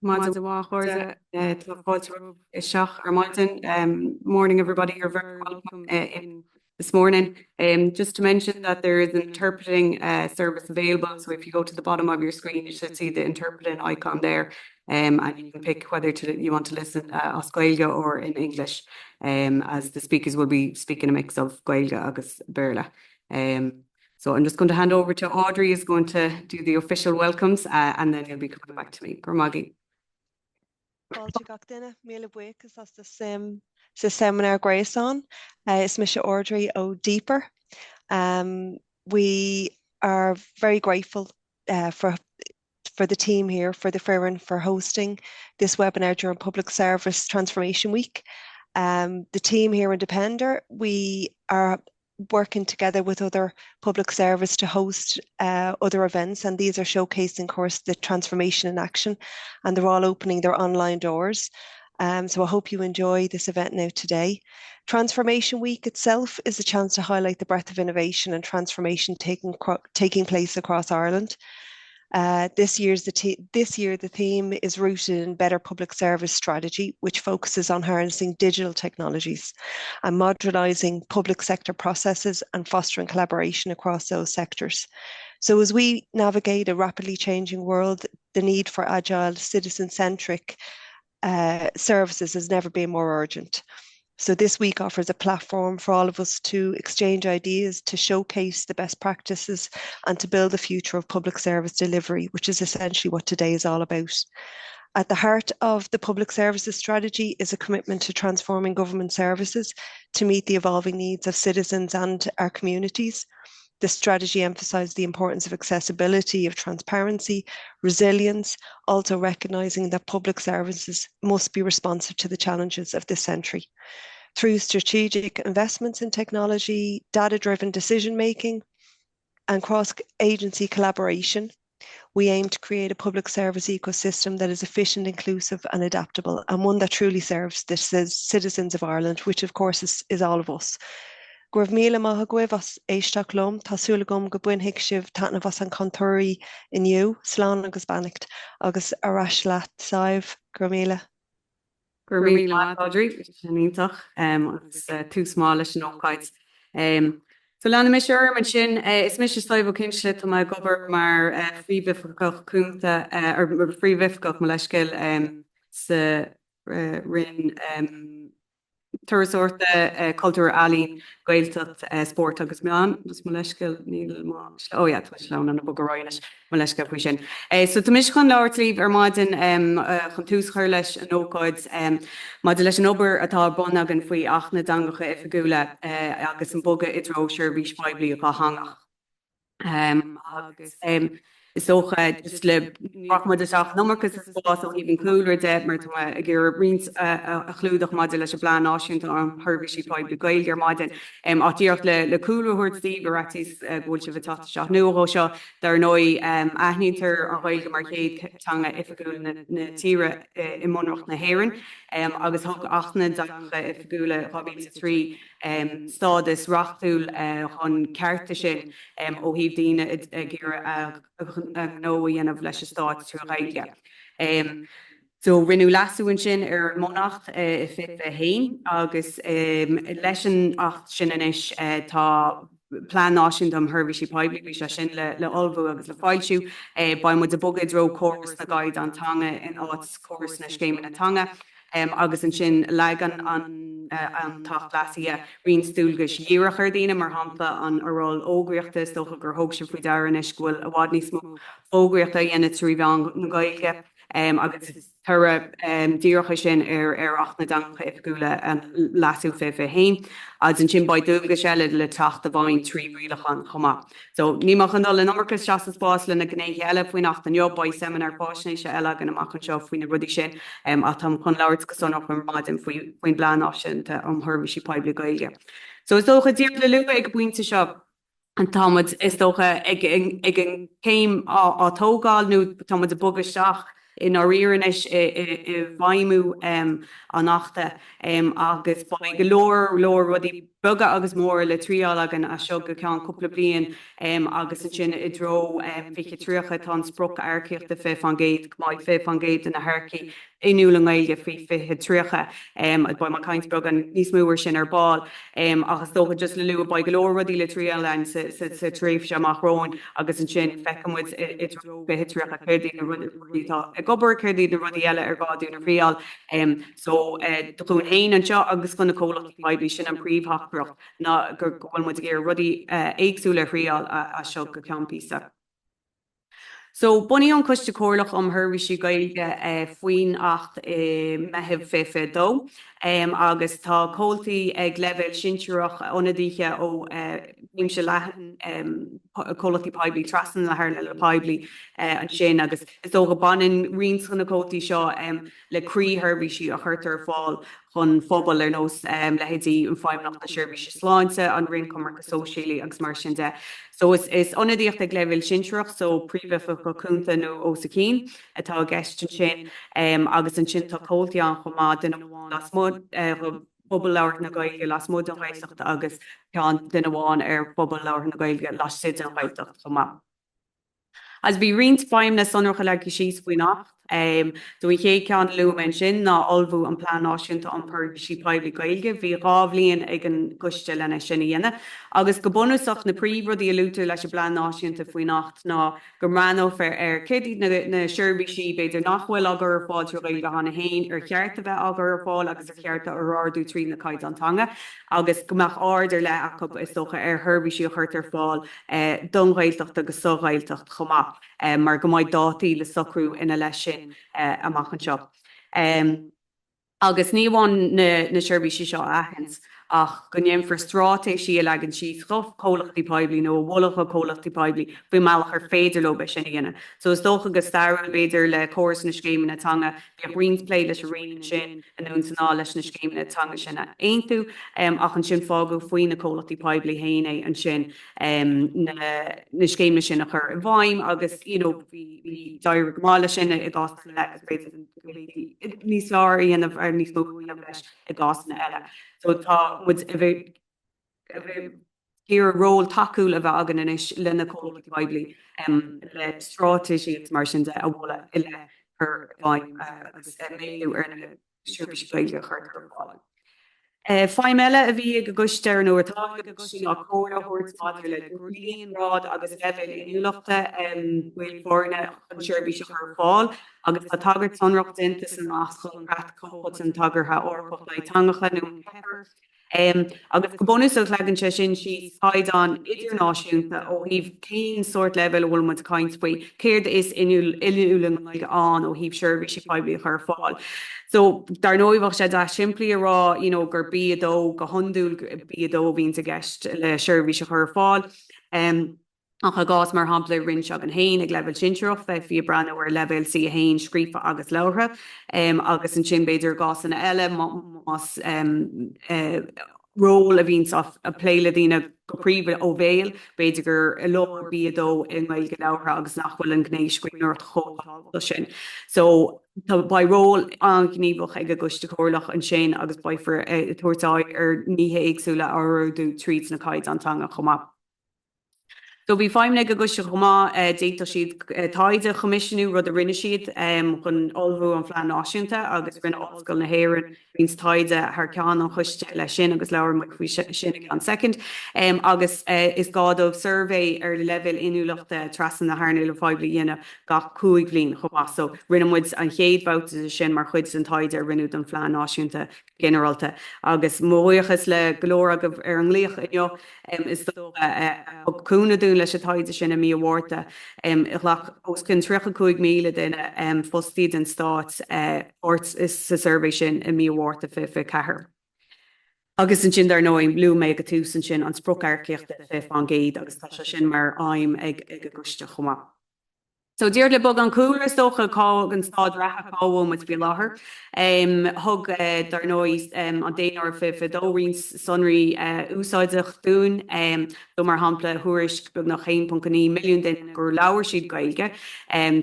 Choimisinéara Teanga is morning, everybody. You're very welcome in this morning. Just to mention that there is an interpreting service available. So if you go to the bottom of your screen, you should see the interpreting icon there. And you can pick whether you want to listen as Gaeilge or in English, as the speakers will be speaking a mix of Gaeilge agus Béarla. So I'm just going to hand over to Audrey, who's going to do the official welcomes, and then he'll be coming back to me. Gormaggy. The seimineár Grayson is Misha Audrey O Deeper. We are very grateful for the team here, for the Freirin, for hosting this webinar during Public Service Transformation Week. The team here in Depender, we are working together with other public service to host other events, and these are showcasing, of course, the transformation in action, and they're all opening their online doors. So I hope you enjoy this event now today. Transformation Week itself is a chance to highlight the breadth of innovation and transformation taking place across Ireland. This year the theme is rooted in better public service strategy, which focuses on harnessing digital technologies and modernising public sector processes and fostering collaboration across those sectors. So as we navigate a rapidly changing world, the need for agile, citizen-centric services has never been more urgent. So this week offers a platform for all of us to exchange ideas, to showcase the best practices, and to build the future of public service delivery, which is essentially what today is all about. At the heart of the public services strategy is a commitment to transforming government services to meet the evolving needs of citizens and our communities. The strategy emphasised the importance of accessibility, of transparency, resilience, also recognising that public services must be responsive to the challenges of this century. Through strategic investments in technology, data-driven decision-making, and cross-agency collaboration, we aim to create a public service ecosystem that is efficient, inclusive and adaptable, and one that truly serves the citizens of Ireland, which of course is all of us. Gurv míle maith agóibh as éisteach lom, tá súla gom go buinfhic sibh taitneamh as an contúirí inniu, slán agus bannacht, agus arás leat saibh, gur míle. Gur míle Audrey, Janítach, agus tú smá leis an ócáid. So lena mis man sin is mis sláimh cinsle tá mai gobar mar phríomhifeach cúnta ar phríomhifeach mo leisceil sa Roinn Caiteachais cultúr alín Gaeltachta sport agus meán, dus mo leisceil níl má. Oh yeah, tu lean an bug roiine mo leisceil fao sin. So tá mis chun leabhart líomh ar maidin chun tús chuir leis an ócáid maidin leis an obair atá bunagan faoi Athchóirithe ifigúla agus an boga idró Seirbhís Phoiblí Dhátheangach. Agus is socha just le rachmadaach numarchas is bás ó even cooler de mar a gur rins a chlúdach maidin leis a bláán náisiúnta an Seirbhíse Poiblí Gaeilge maidin átíocht le coolerúirt Steve ratís bhfuil se bh tata seach nuathó seo dar nói aithnítar an Gaeilge mar chéad teanga ifigúla na tíre I mionreacht na hÉireann agus thug Athchóirithe ifigúla chabílte trí stádas rachtúil chun Cairdydd ó híomh daoine gur nóí anamh leis stáit trú Gaeilge. So rinú lasúin sin ar monacht fit a hain agus leis an acht sin inis tá plán náisiúnta an Seirbhíse Poiblí bhí sé sin le olbhú agus le fáilsiú ba mu de bogad dro córas na Gaid an Teanga in áit córas na scéime na Teanga. Agus an sin legan an tacht lasí rion stúlgus díire chuirdaine mar hampla an aráil ógriachta stocha gur thug sin faoi dearan is bhfuil a bhád níos mó ógriachta dhéana trí bhean na Gaeilge agus thura díocha sin ar Athchóirithe ifigúla an lasú fé hain as an sin baid dúgus eile le tacht a bhain trí bhrílachan chomá. So níach an dul le numarchas seachas bás le na gnéithe eile faoin nach an job baid seimineár faisnéise eile gan amach an seo faoin na rudí sin a tam chun leabhart go son mar maidin faoin bláán náisiúnta an Seirbhíse Poiblí Gaeilge. So is dócha dír le luúa ag buinte seo an támad is dócha ag an céim átógáil nó támad a bogasteach in our iris vaimu anachta agus by galore ruddy Boga agus mór le tríal agan a seo go ceann cúpla bliain agus an sin I dro fiche tríocha tá spruc airceocht a fé fan géad mai fé fan géad in na haircí inúla gaige fi fiche tríocha ba má caiint bog an níos múir sin ar ball agus dócha just le luú ba golóir rudí le tríal lein sa tríomh se amach Roinn agus an sin fechamid I dro fiche tríocha Caerdydd na rudí tá ag gobar Caerdydd na rudí eile ar gáú na bhríal so doún hain an seo agus gona cólacht Phoiblí sin an príomhthach na gur gohfuil mu gur rudí éagsúla rial a seo go ceanpísa. So buí an coiste cóirlach Seirbhíse Gaeilge faoin 8 meitheamh fife dó agus tá cóiltaí ag leibhéil sinseúach ionadaithe ó níimse leathan cóiltaí Phoiblí trasan le thar le Phoiblí an sin agus is dócha banan rions chun na cóiltaí seo le crí Seirbhíse a chuirtar fáil chun phobal ar nós le héadí an fáimnach na Seirbhíse sláinte an rinn Comhairle Caerdydd agus mar sin de. So is ionadaíocht ag leibhéil sinseúach so príomh go cúnta nó ó sa cín atá gceist sin agus an sin tá cóiltaí an chomá den amháin las mód bubal leabhar na Gaeilge las mód an Gaeltachta agus ceann den amháin ar bubal leabhar na Gaeilge las siad an Gaeltachta chomá. As bhí riont feimna sonracha le síos faoin 8 do I ché ceann luúin sin ná olbhú an plán náisiúnta an Seirbhíse Poiblí Gaeilge bhí rábhlíonn ag an coiste lena sin dhéana agus go bunúsach na príomhrodí a lútar leis plán náisiúnta faoin 8 ná go ranófar ar Caerdydd na Seirbhíse beidir nachhfuil agur fáil Gaeilge hána hain ar cheart a bheith agur fáil agus ar cheart ar ardú trí na Caidantanga agus gomach áidir le acu is dócha ar Seirbhíse chuirtar fáil don Gaeltachta agus so Gaeltacht chomá mar go mbeidh dátaí le socrú ina leis sin amach an seo. Agus ní bhain na Seirbhíse seo aithins ach go ndéim for strátéis sí le an síos cólachtaí Phoiblí nó bholacha cólachtaí Phoiblí bhí meach ar féidir lo sin dhéana. So is dócha go stairúil beidir le córas na Seimineátanga bhí rions plé leis rion sin an únsaná leis na Seimineátanga sinna aontu ach an sin fágu faoin na cólachtaí Phoiblí héine an sin na Seimine sin a chur an bhaim agus bhí dair gomála sin I gás le níos láirí an ar níos mú leis I gásna eile. So tá mud a bheith ról takeúil a bheith agan inis lena cólachtaí Phoiblí le strátéisí mar sin de a bhla ile ar bhaim agus méú ar na Seirbhíse Gaeilge chuirtar fáil. Fáim eile a bhí go gusteir nó atá go gusteí á córa thuirtáidir le gríon rád agus leibhéil inúlachta bhfuil fórna an Seirbhíse chur fáil agus tá tagart sonracht dinta san máscail an grat cót an tagartha orpach le tangacha nó pepper. Agus go bonus ó legan se sin si haidán idirnáisiúnta ó híh céin sort level bhfuil mu caiint faoi céird is inúlan ag an ó híh Seirbhíse Poiblí chur fáil. So dar nóimhah sé de siimplí rá gur bíadó go honúil bíadó bhín a gceist le Seirbhíse chur fáil. Ach a gás mar hapla rinn seach an hain ag leibhéil sinseúach bheith fi brana ar leibhéil si a hain scrífa agus leabhra agus an sin beidir gás an eile más ról a víns a pléile dína go príomh ó bhéil beidir gur a lór bíadó in Gaeilge leabhra agus nachhfuil an gnééis scríúirt chóá sin. So tá ba ról an gníomhach ag a guste cóirlach an sin agus baifar tuairtáid ar níthe éagsúla áú tríd na Caidantanga chomá. So bhí feimne go guiste chomá déta siad taide choimisiú rud a rinne siad chun olbhú an phlean náisiúnta agus rinne oscail na hÉireann víns taide th ceann an chuiste le sin agus leabhar mu sin an second agus is gádómh survey ar le leibhéil inúlachta trasan na Harnú le Phoiblí dhéana gach 5 bliain chomá. So rinne muid an chéad bouta sin mar chuid an taide ar rinú an phlean náisiúnta generalta agus móíochas le glóra go ar an líoch inneo is cúna dún leis a taide sin a mí bhharrta os cin 35 míle duine fostíad an stát ort is sa survey sin a mí bhharrta fi cethir. Agus an sin dar nóim blú méid go túsan sin an spruc airceochta fi fan géad agus tá sin mar aim ag a guiste chomá. So dear le bug an cooler stocha cá an stád ratha cáhfuil mit bí láthair. Thug dar nóis an déanaar fi dórín sonraí úsáideach dún do mar hampla thuairis bug nach 1.9 milliún den gur leabhar siad gailge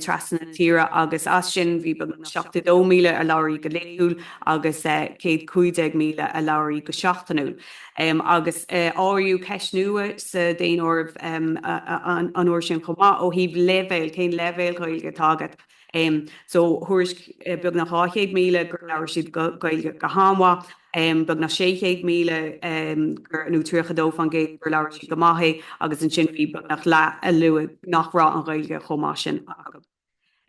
trasna tíre agus as sin bhí bug 72 míle a leabharí go léúil agus 150 míle a leabharí go seachtainúil. Agus áirú ceis nua sa déanaor an uair sin chomá ó híh levéil cén levéil gailge tágad. So thuairis bug nach 800 míle gur leabhar siad gailge go hámha, bug nach 600 míle gur nó tríochadó fan géad gur leabhar siad go maithe agus an sin bhí bug nach le lua nach rá an gailge chomá sin agam.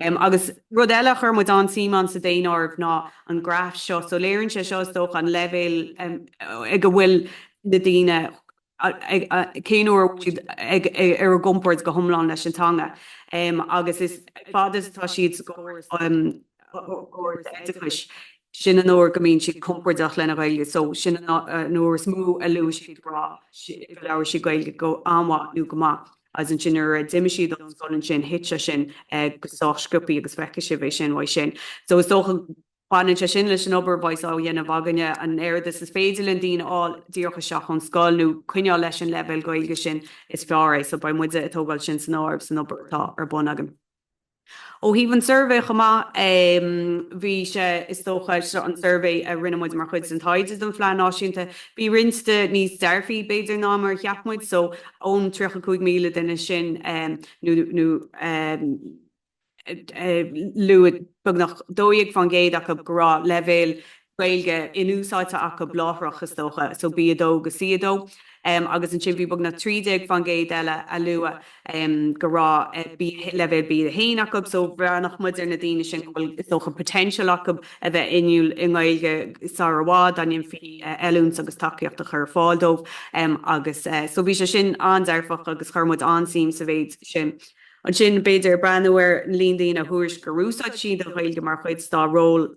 Agus rud eile chur mu an síán sa déanaarbh ná an graf seo, so léironn sé seo stoch an levéil ag go bhfuil na daoine céanúir siad ar a gomport go thomláin leis an teanga. Agus is fadas tá siad sin an nóir go mín siad compordach lena gailge, so sin an nóir smú a luú siad rá leabhar siad gailge go amha nó go maith. As an sin ar diimiisiad an scoilinn sin hitse sin go sáisciúpaí agus feice bhéh sin bhaid sin. So is dócha páin se sin leis an obair báis á dhéanamh aganine an airdas is féidir an dín á díocha seach an scoilnú cuineá leis an level gailge sin is fearra, so ba muide atógáil sin san áibh san obairtá ar bon agam. Ó híh an survey chumá bhí sé is tócha an survey a rinnemuid mar chuid an taide an phlean náisiúnta. Bhí rinste níos dearfií beidir ná mar cheapmuid, so ón 35 míle duine sin luad bug nach 2 fan géad ach go grá levéil gailge in úsáite ach go bláthreach is tócha, so bí adó go siadó. Agus an sin bhí bug na 30 fan géad eile a lua go rá levéil bí a héanaach, so brenach muidir na daine sin is tócha potential ach a bheith inniuúil in gailge sarhád an fi eún agus takeíocht a chur fáildómh agus so bhí sé sin andearfach agus churmud ansím sa bhéid sin. An sin beidir breanúir líon daoine a thuairis go rúsáid siad a gailge mar chuid tá ról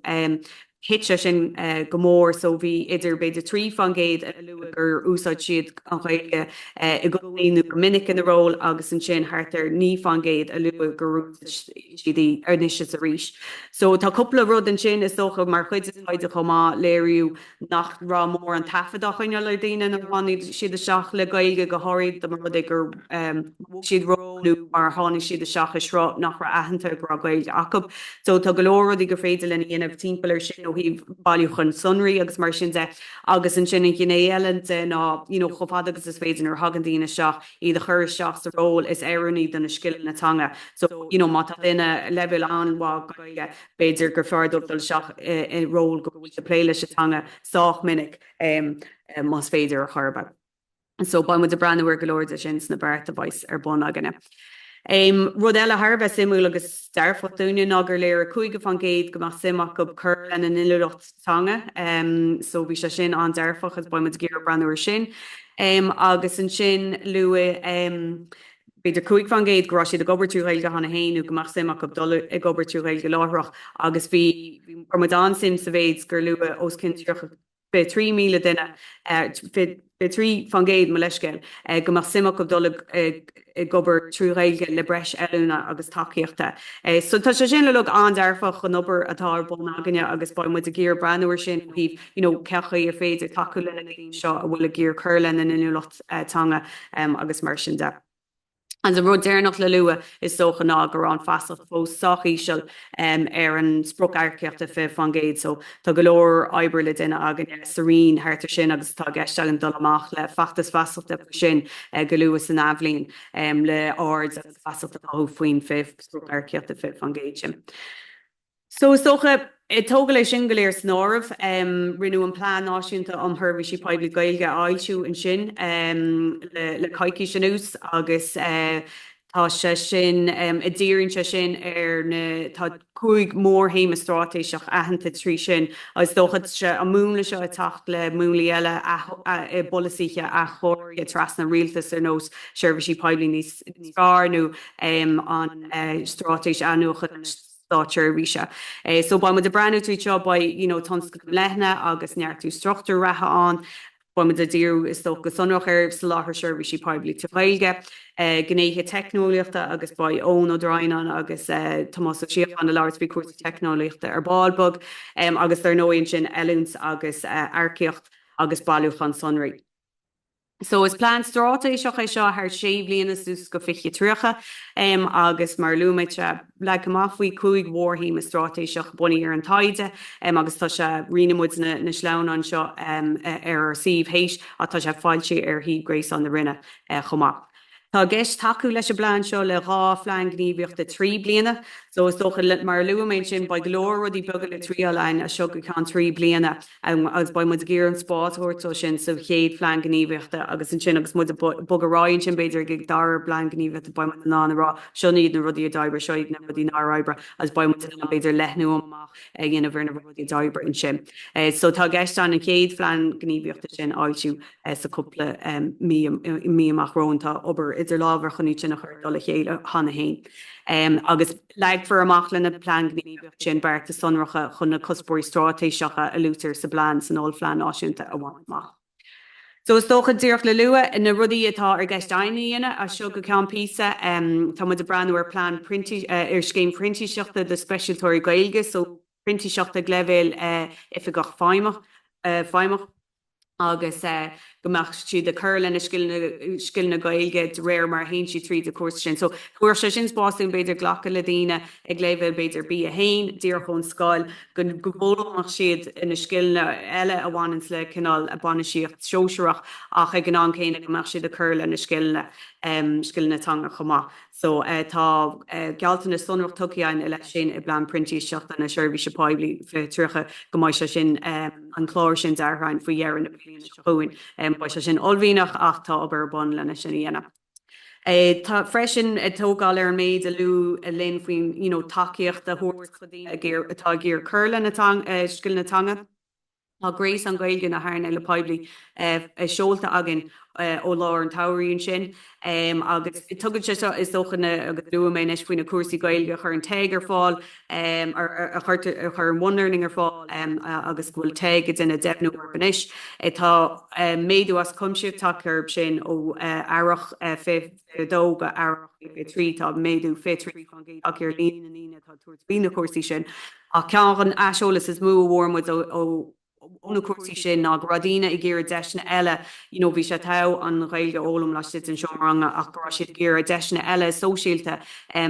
hitse sin gomór, so bhí idir beidir 3 fan géad a luúa gur úsáid siad an gailge i gcóíú go minic in ról agus an sin hartar 9 fan géad a luúa gur siad ar níos a ríis. So tá coppla rud an sin is dócha mar chuid haide chomá léirú nach rá mór an tafadach chuine le daine an bhaid siad a seach le gailge go háirid do mar gur siad róú mar tháinig siad a seach isrá nach ra ahananta gur gailge acab. So tá golóradí go féidir lena dhéanamh timpplair sin hí bailúchan sunraí agus mar sin de agus an sin gné eile ná chofad agus is féidir ar hagan daine seach iad a chur seach sa ról is éanní den na skillin na teanga. So má tá duine level anhá gailge beidir gur feardúil seach i ról go bhfuil de pléile se teanga sách minic más féidir a churba. So ba mu de breanúir golóir sin na berta bhaid ar bon aganine. Rud eile thbheith simú agus dearfaúine agur léir 5 fan géad go mar simach go chur an an ileachtatanga, so bhí sé sin an dearfach as baimid géar breanúir sin. Agus an sin lua beidir 5 fan géad go siad a gobartú réilge hana héanú go mar simach go dul i gobartú réilge láthreach agus bhí an sim sa bhéid gur lua os cin tucha 3 míle duine 3 fan géad me leiscéil go mar simach go dul gobar trúréilge le breis eúna agus takeíochta. So tá sé sin le an dearfach an obair atá bon aganine agus ba mu a géar breanúir sin híh cechaí ar féidir takeú lena seo a bhfuil a géar chuirlen in ileachtatanga agus mar sin de. An a rud déirnach le lua is socha ná gur an fasal fós sachaíisiil ar an spruc airceachta fi fan géad, so tá go leor oibre le duine agan sarín háirtar sin agus tá geisteach an dul amach le fachtas fasalta sin go luas san ablín le áard agus fasalta faoin fih spruc airceachta fi fan géad sin. So socha tóga lei sin go léir snámh rinú an plán náisiúnta an Seirbhíse Poiblí gailge áilsiú an sin le caiicí sin ús agus tá sé sin i ddíironn sé sin ar tá 5 mór héime strátéiseach ahananta trí sin agus dóchad se an múla seo a tacht le múlaí eile i bolasiche a chóir tras na rialtas ar nós Seirbhíse Poiblí níos fearr an strátéis anúcha Seirbhíse. So ba mu de breanú trí seo ba tonsca lethna agus neartú struchtúr ratha an Báid a díú is tócha sonrach sa láthair Seirbhíse Poiblí Dhátheangach, gnéithe technoliaachta agus ba ón ó Dráinan agus Tomás Siach an láirbhí cuasa technoliaachta ballbog, agus ar nóíonn sin eúns agus arceocht agus bailúchan sonraí. So is plan strátéiseach é seo ar 6 blianas dús go fiche tríocha agus mar luúméid le gomáfuí cúig mhórthaí is strátéiseach bunaí ar an taide agus tá se rinnemuid na sleán an seo ar Seirbhís a tá se fáilte ar hí grééis an na rinne chomá. Tá gceist taú leis a bláin seo le rá phlean gníomhaíochta 3 bliana, so is tócha mar luúméid sin ba glór rudí beag le tríoláin a seo go can 3 bliana agus ba mud géar an spáthirtó sin sa chéad phlean gníomhaíochta agus an sin agus mud bogaráin sin beidir go dar phlean gníomhaíochta ba mud ná rá seo níad na rudí a d'oibre seo ag na rudí ná oibre as ba mud beidir lethnú amach dhéanamh na rudí d'oibre in sin. So tá gceist an chéad phlean gníomhaíochta sin áiltiú sa cúpla mí amach rónta obair idir lábhar chuní sin nach chuir dola chéile hána hain. Agus leag for amach lena plán gníomhaíocht sin bearta sonracha chun na cuspóirí strátéiseacha a lútar sa bláin san ól phlean náisiúnta a bhaintach. So is tócha díoch le lua in na rudí atá ar gceist daíine a seo go ceann písa tá muid a breanú ar plán ar scéim printíiseachta de speisialtóirí Gaeilge, so printíiseachta gleibhéil ifigach feimach agus gomach siad a chuir lena sciilna Gaeilge réir mar haon si tríd a cuasa sin. So chuair se sin spáún beidir ghlacha le daoine ag léibhil beidir bí a hain, dír chun scáil go bhólamach siad ina sciilna eile a bhhainns le cinál a bannaíocht seoisireach ach ag an an céine gomach siad a chuir lena sciilna Teanga chomá. So tá Gaeltachta sonrach tuciáin le sin I blan printíiseachta na Seirbhíse Poiblí tríocha go mbeidh se sin an chlár sin deartháin faoi dhearann na bliana chuin ba se sin olbhíach ach tá obair bun lena sin dhéanamh. Tá freisin tógáil ar an méid a lú a linn faoin takeíocht a thuair chudí atá gur chuirla na sciilna Teanga. Tá grééis an Gaeilge na hairna le Poiblí seolta agin ó láir an tairíonn sin agus tugad se is dóchanna agus luúméis faoin na cuasaí Gaeilge chur an teig ar fáil chur an one-learning ar fáil agus bhfuil teig i duna deimhnú urbanis. Tá méadú as cumsíomh takearb sin ó airach dóga airach trí tá méadú fétrí chu géad ach ar líon na tá tuairt bí na cuasaí sin. A cean an eisiolalas is mú bhórmid ó na cuasaí sin ná gradína I ggéar deisna eile bhí sé tá an Gaeilge ólam leis an seomranga ach go siad ggéar deisna eile sóisialta a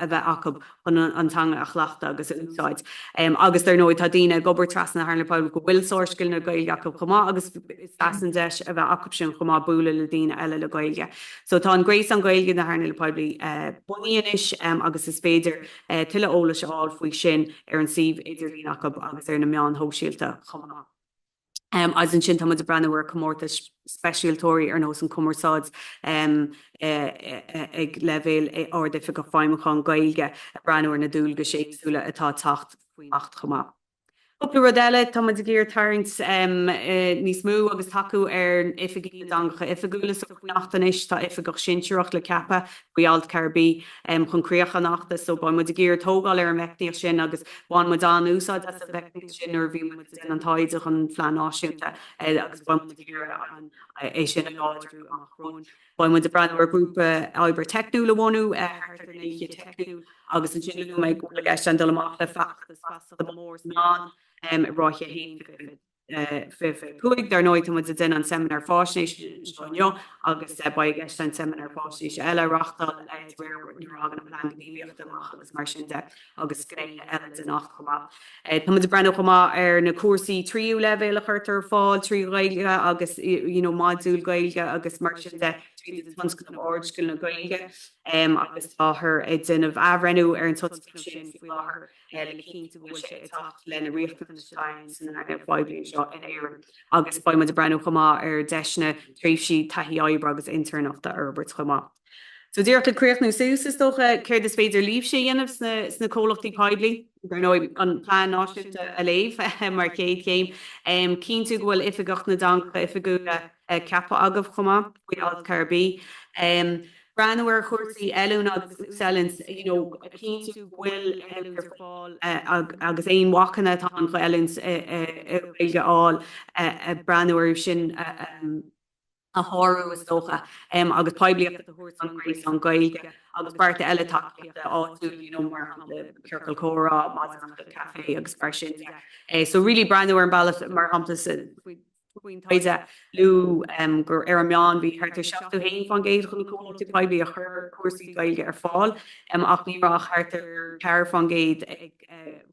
bheith acab an Teanga a chhlaachta agus úsáid. Agus ar nóid tá daoine gobar trasna Harla Poiblí go bhfuil sóisciil na Gaeilge acab chomá agus an deis a bheith acab sin chomá búla le daoine eile le Gaeilge. So tá an grééis an Gaeilge na Harla Poiblí buíonis agus is féidir tuile ólas áil faoi sin ar an Seirbh idirlín acab agus ar na meán hóisialta chomá. As an sin tamid a breanúir commórta speisialtóirí ar nós an cumarsáid ag leibhéil ordaithe go feimimechan Gaeilge a breanúir na dúilge séagsúla atá tacht faoin acht chomá. Uppla rodile tamid a ggéir tarint níos mú agus taú ar Oifig dangacha ifigúlas nachtanis tá ifigach sinseach le cepa Gaeltachta Caerdydd chun críocha nachta so ba mud a ggéir tógáil ar an mheicníoch sin agus bhain mud an úsáid as a mheicníoch sin ar bhí mud an taideach an phlean náisiúnta agus ba mud a ggéir é sin an áidirú amach Roinn. Ba mud a breanúir grúpa oibre technú le bhhanú hartarnaíe technú agus an sin le méid go le gceist an dul amach le fachtas fasa le mórs ná ráithe hain chuig dar nóid mu den an seimineár faisnéise agus ba gceist an seimineár faisnéise eile reáchtáil agan an plan gníomhaíocht amach agus mar sin de agus scréile eile den nach chomá. Tá mu brenn chomá ar na cuasaí tríú leibhéil a chuirtar fáil tríú Gaeilge agus máidúil Gaeilge agus mar sin de an ordscoil na Gaeilge agusáthair I duineh ahrenú ar an sin láthair le cínta bhfuil sé tacht lena riachta na Stein na Phoiblí seo in éireann agus ba mud a breanú chomá ar deisna tríomhsí taithí oibre agus internachta Herbert chomá. So díocht le críochnú sús is tócha céir is féidir líomh sé dhéanamh sna cólachtaí Phoiblí gur nóid an plán náisiúnta a léomh mar céad céim cíntu bhfuil ifigach na dangacha ifigúla ceapa agah chomá Gaeltachta Caerdydd. Branwer chuirsaí eilún agus úsáilins, cínú bhfuil ar fáil agus éon wachanna tá an chu eilins bhilgeáil Branwer sin a háú is dócha agus poibliíocht a thuair an grééis an gaige agus barta eile takeíochta áú mar Circle Córa, café agus mar sin. So really Branwer an bailach mar hamplas Taide lú gur ar meán bhí hartar seachtú hain fan géad chun tú poiblií a chur cuasaí gaige ar fáil ach bhíráach hartar cear fan géad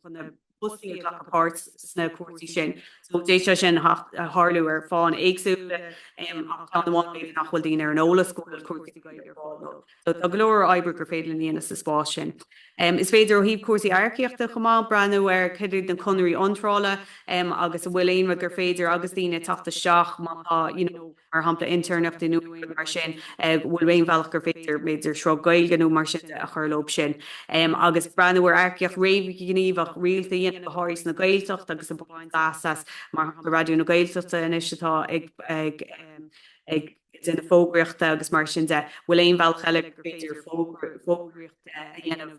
chun busí apát sna cuasaí sin. So déise sin hálú ar fáin éagsúla an bháin nachhfuil daoine ar an ólas scóil cuasaí gaige ar fáil. So tá glóir oibre gur féidir líana sa spás sin. Is féidir ó híb cuasaí airceachta chumá Branwer chuidir den conairí antrála agus bhfuil éonra gur féidir agus daoine tata seach mar hampla internacht in mar sin bhfuil éon bhealach gur féidir méidir seo gailganú mar sin a churlób sin. Agus Branwer airceach réimh gníomh rialta dhéanamh háirs na Gaeltachta agus an báin asas mar hampla radioú na Gaeltachta inistitá ag in fógraíochta agus mar sin de bhfuil éon bhealach eile gur féidir fógraíocht dhéanamh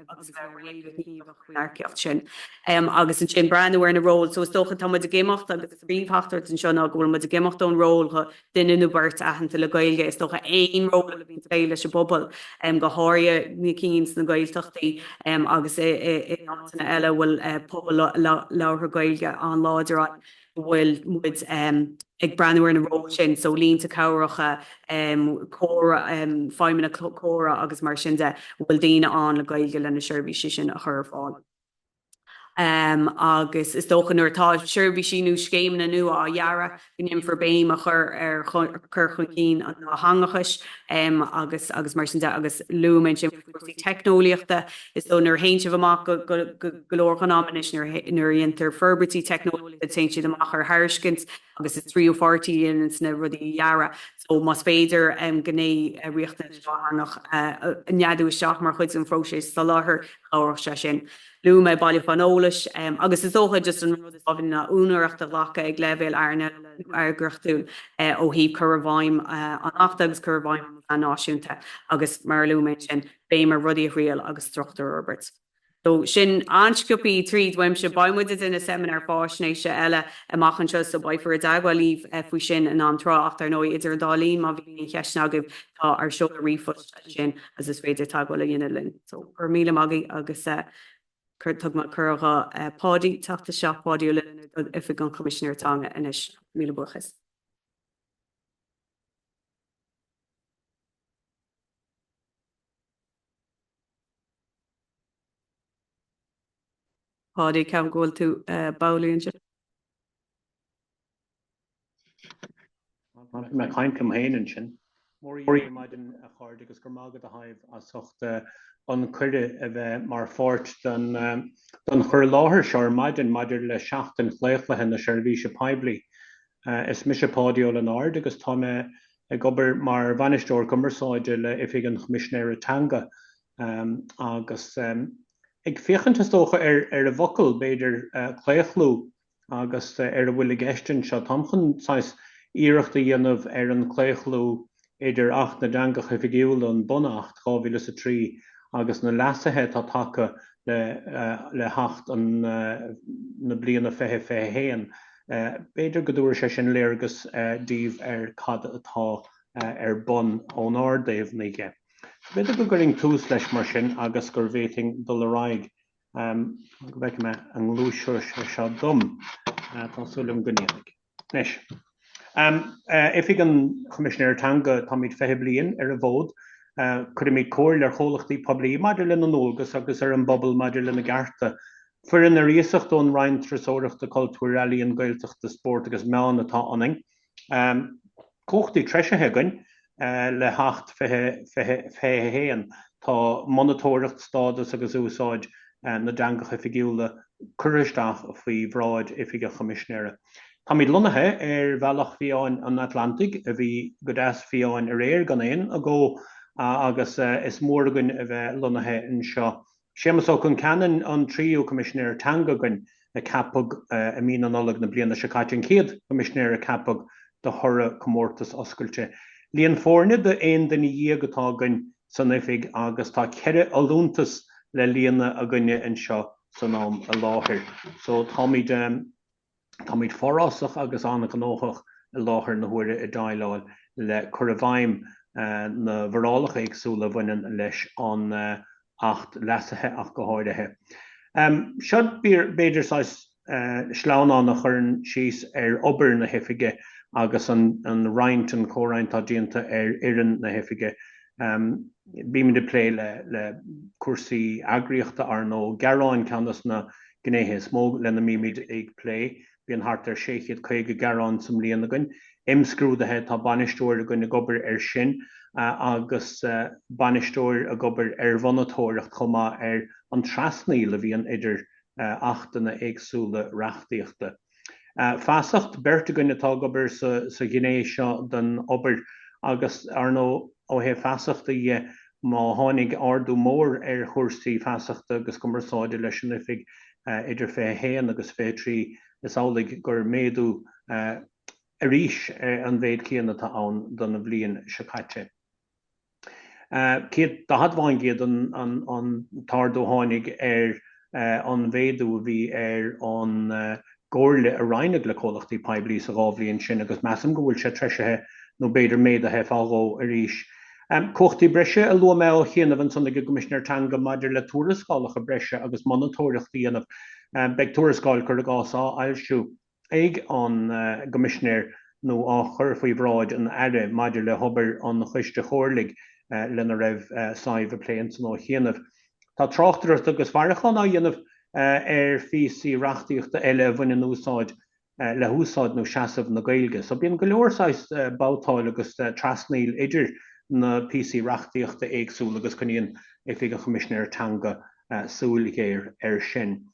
agus bheith sin. Agus an sin Branwer na ról, so is dócha tá muid a géimeacht agus bríomhthachtar an seo ag bhfuil muid a géimeacht ón ról duine burt ahananta le Gaeilge is dócha éon ról a bhín réile se bobbal go háirithe ní cíns na Gaeltachtaí agus átainna eile bhfuil pobal láthar Gaeilge an láidir bhfuil muid ag Branwer na ról sin, so línta cabhracha córa feimina córa agus mar sin de bhfuil daoine an le Gaeilge le na Seirbhíse sin a chur fáil. Agus is dócha nuair tá Seirbhíse nó scéimna nua a dhearra gnim for béim a chur ar chur chun cín an hangachas agus mar sin de agus luúmin sin cuasaí technoliaachta is dó nuair hainse bhamach golóir chanámanis nuair intar ferbertí technoliaachta teint siad amach ar thairiscint agus is 340 in sna rudí dhearra, so mas féidir gné riochta nach neadú isteach mar chuid an fróisis sa láthair áireach se sin. Lú mé bailí fan ólas agus is dócha just an rud is ofin na únaireachta lacha ag leibhéil airne argrachtún ó híb chur bhaim an achta agus chur bhaim an náisiúnta agus mar lúméid sin béimar rudí rial agus trochtar Robert. So sin ansciúpaí tríd weimse baimmuid in a seimineár faisnéise eile amachchan se sa baifar a dagháilíh faoi sin an antrá achtar nó idir dálín má bhí cheisneagah tá ar seo a rifost sin as is féidir tagháil a dhéine linn. So gur míle magaí agus tugma curga pádi tachta seach pádiú le Oifig an Comhairle Teanga inis míle buchas. Pádi ceam ghfuil tú bailíonn sin. Me chaim cumhéanaan sin. Mórí maidin a cháird agus gur mágad a haibh a sochta an chuide a bheith mar fort don chur láthair seir maidin maidir le Sheachtain Chlaochlú na Seirbhíse Poiblí. Is mis pádiúil an ard agus tá me ag obair mar bhainisteoir cumarsáide le Oifig an Choimisinéara Teanga agus ag féchanta tócha ar a bhocail beidir Chlaochlú agus ar a bhfuil geistin seo tamchan sais íireachta dhéanamh ar an Chlaochlú idir 8 na deangacha figiúil an bunacht 2003 agus na lasathe tá taca le hacht an na bliana fethe héan. Beidir go dúir sé sin léargus díomh ar cad atá ar bun ón ardéimh níige. Beidir go guring tús leis mar sin agus gur bhéting dul aráig go bheith me an glúisiúir seo dom tásúlam gníig. Nes. Oifig an Comhairle Teanga tá míid fethe bliain ar a bhód chuir míid cóir ar chólachtaí poblí maidir le an ógus agus ar an bobbal maidir le na Gaeltachta. Fuair in a riasacht ón Roinn Tresóireachta cultúrálí an Gaeltachta sport agus meán atá aning. Cóchtaí treisithe gainn le hacht fethe héan tá monitóireacht stádas agus úsáid na deangacha figiúla chuiristeach faoi bhráid Oifig a Choimisinéara. Tá míid lonathe ar bhealach fiáin an Atlantic a bhí go deas fiáin ar éir gan éon agó agus is mór agan a bheith lonathe in seo. Sémas ó chun ceann an tríú Comhairle Teanga gainn a capag a mí an nolag na bliana Sheachtain Chlaochlú Comhairle capag de thora commórtas oscailte. Líon fórne de aon den dhéagatá gunn san Oifig agus tá ceire alúntas le líana a gunne an seo san am a láthir. So táid forrásach agus anna gnóchach a láthir na huaire i dáileáil le chur a bhaim na bhrálacha agsúla bhainean leis an 8 leasathe ach Comhairle. Siod beidir sleánán nach churn síos obair na Oifige agus an roinnt an córáinntá díanta ian na Oifige. Bí me de plé le cuasaí agríochta ar nó gearáin ceannas na gnéthe smó lena míid ag plé, bí an hart séchiad chuige gearán som líana gunn. Imscrúdathe tá banisteoir a gunn gobar sin agus banisteoir a gobar bhanatóireacht chumá an trasnaí le bhíon idir achtainna agsúla reachtaíochta. Feasacht berta gunn atá gobar sa gné seo den obair agus ar nó ó hé feasachta má tháinig ardú mór chóirsaí feasachta agus cumarsáide leis an Oifig idir fé héan agus fé trí is álaigh gur méadú arís an bhéad céanna tá ann don na bblion Seachadadh. Céad hadmhain géad an tardó tháinig an bhéadú bhí an Comhairle a reinnig le Comhairle Phoiblí sa gábhlíonn sin agus measam go bhfuil sé treisithe nó beidir méadathe fágó arís. Cochtaí breise a luá mé ó chéanamh san Comhairle Teanga maidir le túrascálacha breise agus monatóireacht dhéanamh beag túrascáil chur a gásá ailsiú ag an Comhairle nó á chur faoi bhráid an aire maidir le hobair an chuiste chóirlig lena raibh saibh a pléint nó chéanamh. Tá tráchtarast agus bharachan á dhéanamh físaí reachtaíochta eile bhaine úsáid le húsáid nó seasamh na Gaeilge. So bíon go leorsáis bátáil agus trasnaíl idir na PC reachtaíochta éagsúla agus chuníonn Oifig a Choimisinéara Teanga súla géir sin.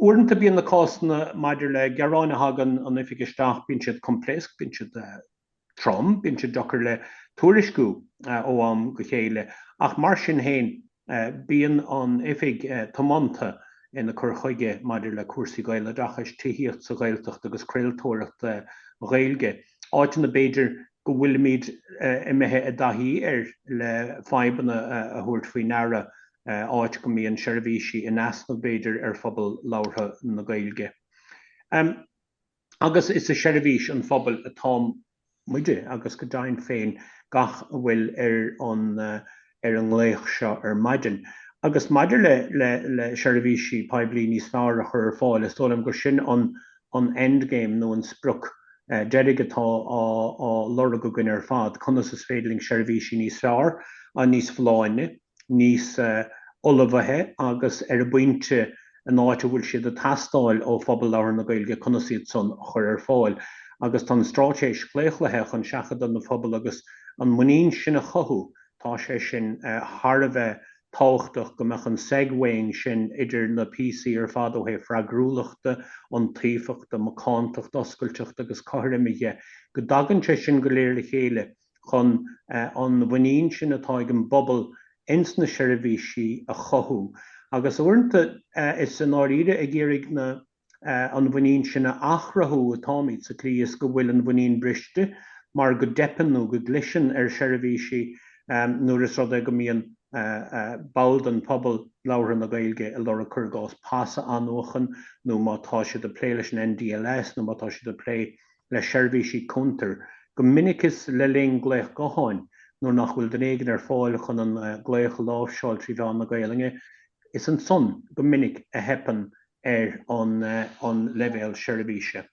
Uaireanta bíon na cásanna maidir le gearáine hagan an Oifig isteach bíonn siad compléisc, bíonn siad trom, bíonn siad dochar le tuairisciú ó am go chéile. Ach mar sin héin bíon an Oifig tomanta ina chur chuige maidir le cuasaí Gaeltachais tíocht sa Gaeltachta agus creiltóireacht Gaeilge. Áit na beidir go bhfuil míid imethe a dahí le feibanna a thuairt faoi nara áit go mííon Seirbhísí in asna beidir phobal láirtha na Gaeilge. Agus is a Seirbhís an phobal atá muide agus go dain féin gach bhfuil an ngléich seo maidin. Agus maidir le Seirbhíse Poiblí níos fearr a chur fáil, is tólam gur sin an endgame nó an spruc deireagatá á lora go gunn ar fad, conas is féidirling Seirbhíse níos fearr a níos phláine, níos olaimhethe agus ar buinte an áite bhfuil siad a tastáil ó phobal láir na Gaeilge conas iad son chur ar fáil. Agus tá Strátéis Chlaochlú chun Seachadadh na phobal agus an muín sin a chothú tá sé sin tharbheith táchtach go meach an segwéing sin idir na PC ar fad ó hé freagrúlaachta an tíofacht a macántacht oscailteach agus choimimiige go dagan sé sin go léir le chéile chun an bhaín sin atá ag an bobbal ins na Seirbhísí a chothú. Agus uaireanta is an áíre ag géirigh na an bhaín sin a achrathú atáid sa clíos go bhfuil an bhaín briste mar go depanú go glisin ar Seirbhísí nuair is rud go mííon bald an pobl láir na Gaeilge a lora chur gás pása anúchan nó mátá siad a plé leis an NDLS nó mátá siad a plé le Seirbhísí Cúntar. Go minic is le léon gléich goáin nó nach bhfuil den éigen ar fáil chun an gléich lábhseáil trí bheán na Gaeilge. Is an son go minic a hepan ar an levéil Seirbhíse.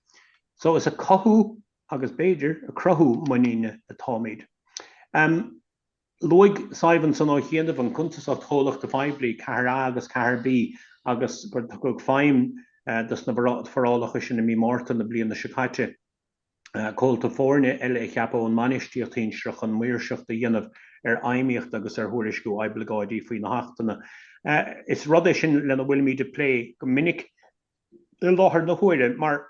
So is a cothú agus beidir a crothú muíine a táid. Loig Simon san á chéanamh an cuntas á Comhairle Phoiblí ceathar agus ceathar bí agus gur go fáim dus na forrálacha sin na mí mórta na bliana na Seachadadh cóilta fórne eile cheappa an manistíochtaín seach an muirseach a dhéanamh ar aimíocht agus ar thuairisciú aibleáidí faoi na heachtainna. Is rud é sin lena bhfuil míad a plé go minic le láthar na huaire mar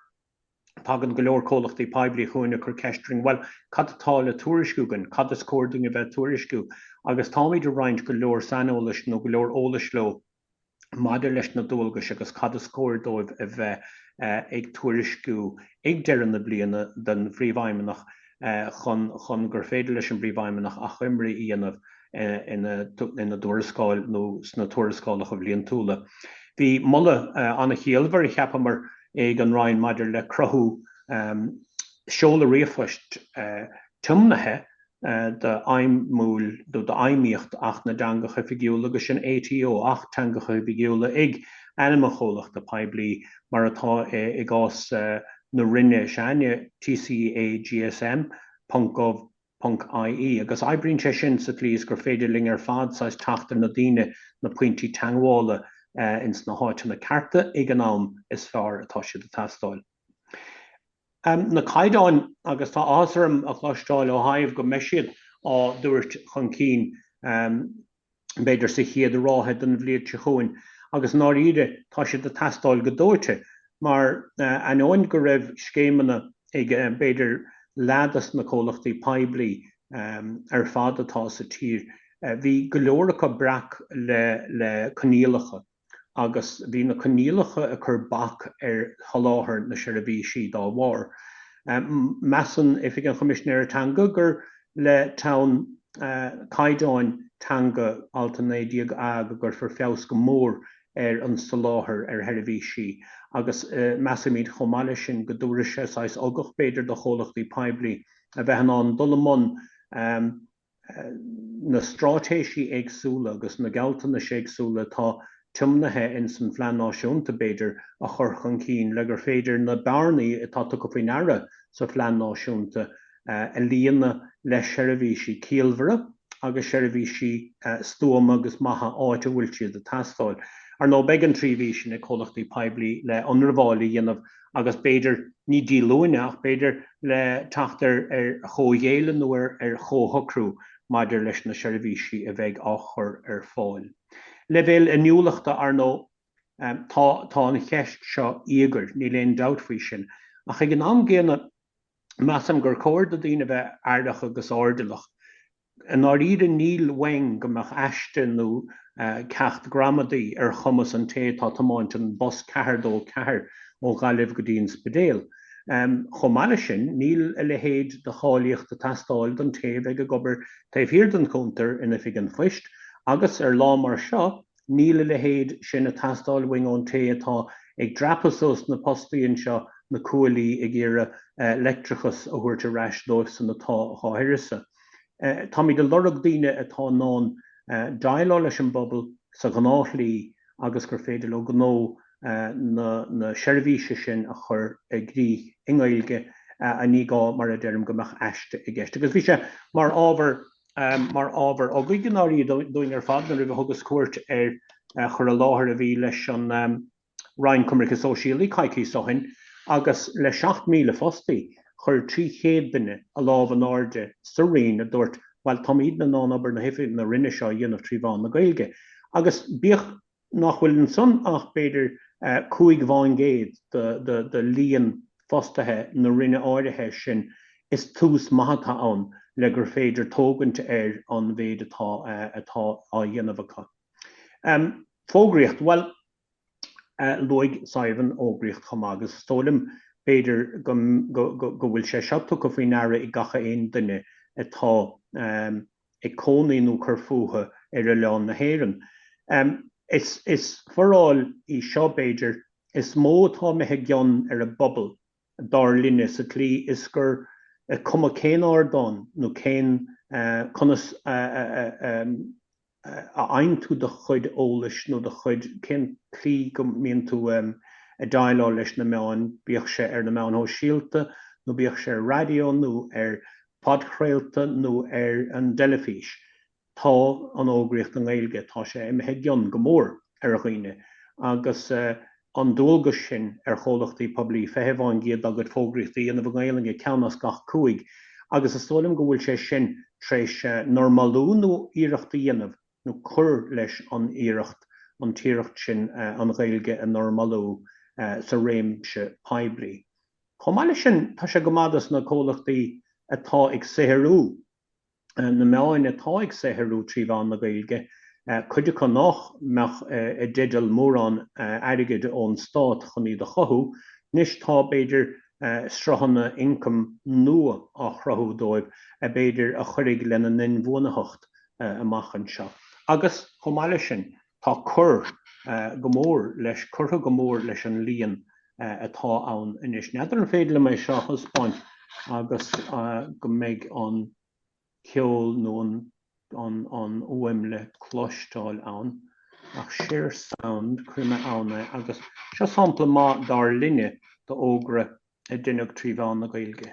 Tagan go leor Comhairle Phoiblí chuine chur ceistring, well, cad atá le tuairisciú gan, cad is córding a bheith tuairisciú, agus táid a roinnt go leor sanolalas nó go leor ólas leo maidir leis na dulgas agus cad is córdóibh a bheith ag tuairisciú ag deireadh na bliana den phríomhhaimimeach chun gur féidir leis an bríomhaimeach a chuimrí íanamh ina dúrascáil nó sna tuarascáil a chu bblion túla. Bhí mulle anna chéalmhar I cheapamar ag an Roinn maidir le crothú seola riamhphoist timnathe de aimimúil do de aimíocht ach na deangacha figiúla agus sin ATO ach teangacha figiúla ag anima cholacht de Phoiblí mar atá I gás na rinne seine TCA GSM .gov.ie agus aibríonn sé sin sa tlís gur féidirling ar fad sais teachtar na daoine na pointí teaghála ins na háite na carta ag an am is fearr atá siad a teastáil. Na caiideáin agus tá ásairm a chluisteáil ó thaobh go meisiad á dúirt chun cín beidir sa chéad ráthe den bhliaad chuin agus ná ide tá siad a teastáil go dóite mar an óin go raibh scéimena ag beidir leadas na cólachtaí Phoiblí ar fad atá sa tír. Bhí go leorcha brach le coníalacha agus bhí na coníalacha a chur bach ar tholáthar na Seirbhíse dá bhar. Measan Oifig an Choimisinéara Teanga gur le town caiideáin Teanga altanéideag ag gur for feabhas go mór ar an soláthar ar Seirbhíse agus measamíad chomáile sin go dúrise sais agach beidir do chólachtaí Phoiblí a bheith an dolamón na strátéisí éagsúla agus na Gaeltachta séagsúla tá timnathe in san phlean náisiúnta beidir a chur chun cín le gur féidir na bearnaí atá go faoinara sa phlean náisiúnta a líana leis Seirbhíse ciallmhara agus Seirbhíse stuama agus maithe áite bhfuil siad a teastáil. Ar nó began tríomhí sin ag chólachtaí Phoiblí le ionarmhálaí dhéanamh agus beidir ní díolóine ach beidir le teachtar ar chomhdhéile nuair ar chomhthrú maidir leis na Seirbhíse a bheith á chur ar fáil. Le bhéal iniuachta ar nó tá na cheist seo íogair ní léon doubt faoi sin ach ag an am géana measam gur cóir do daoine bheith ardach agus ordalach. An áíre níl wein gomach eiste nó ceacht gramadaí ar chumas an té tá tamáint an bos cethir dó cethir ó Gaillimh go dtíon spedéal. Chomáile sin níl le héad de cháilíocht a teastáil don taobh ag a gobar taobhhir den chuntar ina Oifig an Phoist agus ar lá mar seo níl le héad sin a teastáil wing ón té atá ag drapasos na postaíonn seo na cualaí ag éire electrachas a thuirte reis dóibh san atá Choimisinéara. Tá mí de lorg daoine atá ná dailá leis an bobbal sa gnáithlaí agus gur féidir le gnó na Seirbhíse sin a chur grí ingailge a ní gá mar a deirm gomach eiste i gceist. Agus bhí sé mar ábhar ó gcuigeanáirí dúin ar fad na ribh thugus cuairt ar chur a láthair a bhí leis an Roinn Caiteachais Phoiblí caiicií agus le 7,000 fostaí chur 300 duine a lámh an áde sa rion a dúirt bhil tá iad na nánabar na hifiid na rinne seo dhéanamh tríomháin na Gaeilge. Agus bíoch nach bhfuil an son ach beidir 5 bháin géad de líon fostathe na rinne áirithe sin is tús maithe ann le gur féidir tógannta ar an bhéad atá á dhéanamhacha. Fógraíocht, well, Luig Simon ógricht chum agus stólim beidir go bhfuil sé seachta go faoinara I gacha aon duine atá ag cónaíonú chur fuatha ar a leán na hÉireann. Is foráil I seo beidir is mó atá mbeithe gcionn ar a bobbal dar linne sa tlí is gur cuma cén ardán nó cén conas a ein tú de chuid ólais nó de chuid cén clí go míonn tú a dailá leis na meáin bíoh sé ar na meáin ó síalta nó bíoh sé ar radio nó ar podcréalta nó ar an delafís. Tá an ógricht an Gaeilge tá sé imthe gcionn go mór ar a chuoine agus an dúlgus sin ar chólachtaí Phoiblí feitheamháin géad agad fógraíochtaí ana bh Gaeilge ceannas gach cuaig agus is tólim go bhfuil sé sin tréis normalú nó iireachta dhéanamh nó chur leis an iireacht an tíireacht sin an Gaeilge an normalú sa Seirbhíse Poiblí. Chomáile sin tá sé go madas na cólachtaí atá ag saothú na meáin atá ag saothú tríomháin na Gaeilge chuide chu nach meach i ddídal mórán airgid ón stát chuní de chothú, níos tá beidir strahanna income nua a chrathú dóibh a beidir a churig lena nin bhuanahocht amachchan seo. Agus chomáile sin tá cur gomór leis curtha gomór leis an líon atá ann inis. Neadar an féidir le mé seo thuspáint agus go méid an ceol nó an uimle clostáil ann ach sér sound cruime anna agus se sampla má dar linne do ógra a duineach tríomhán na Gaeilge.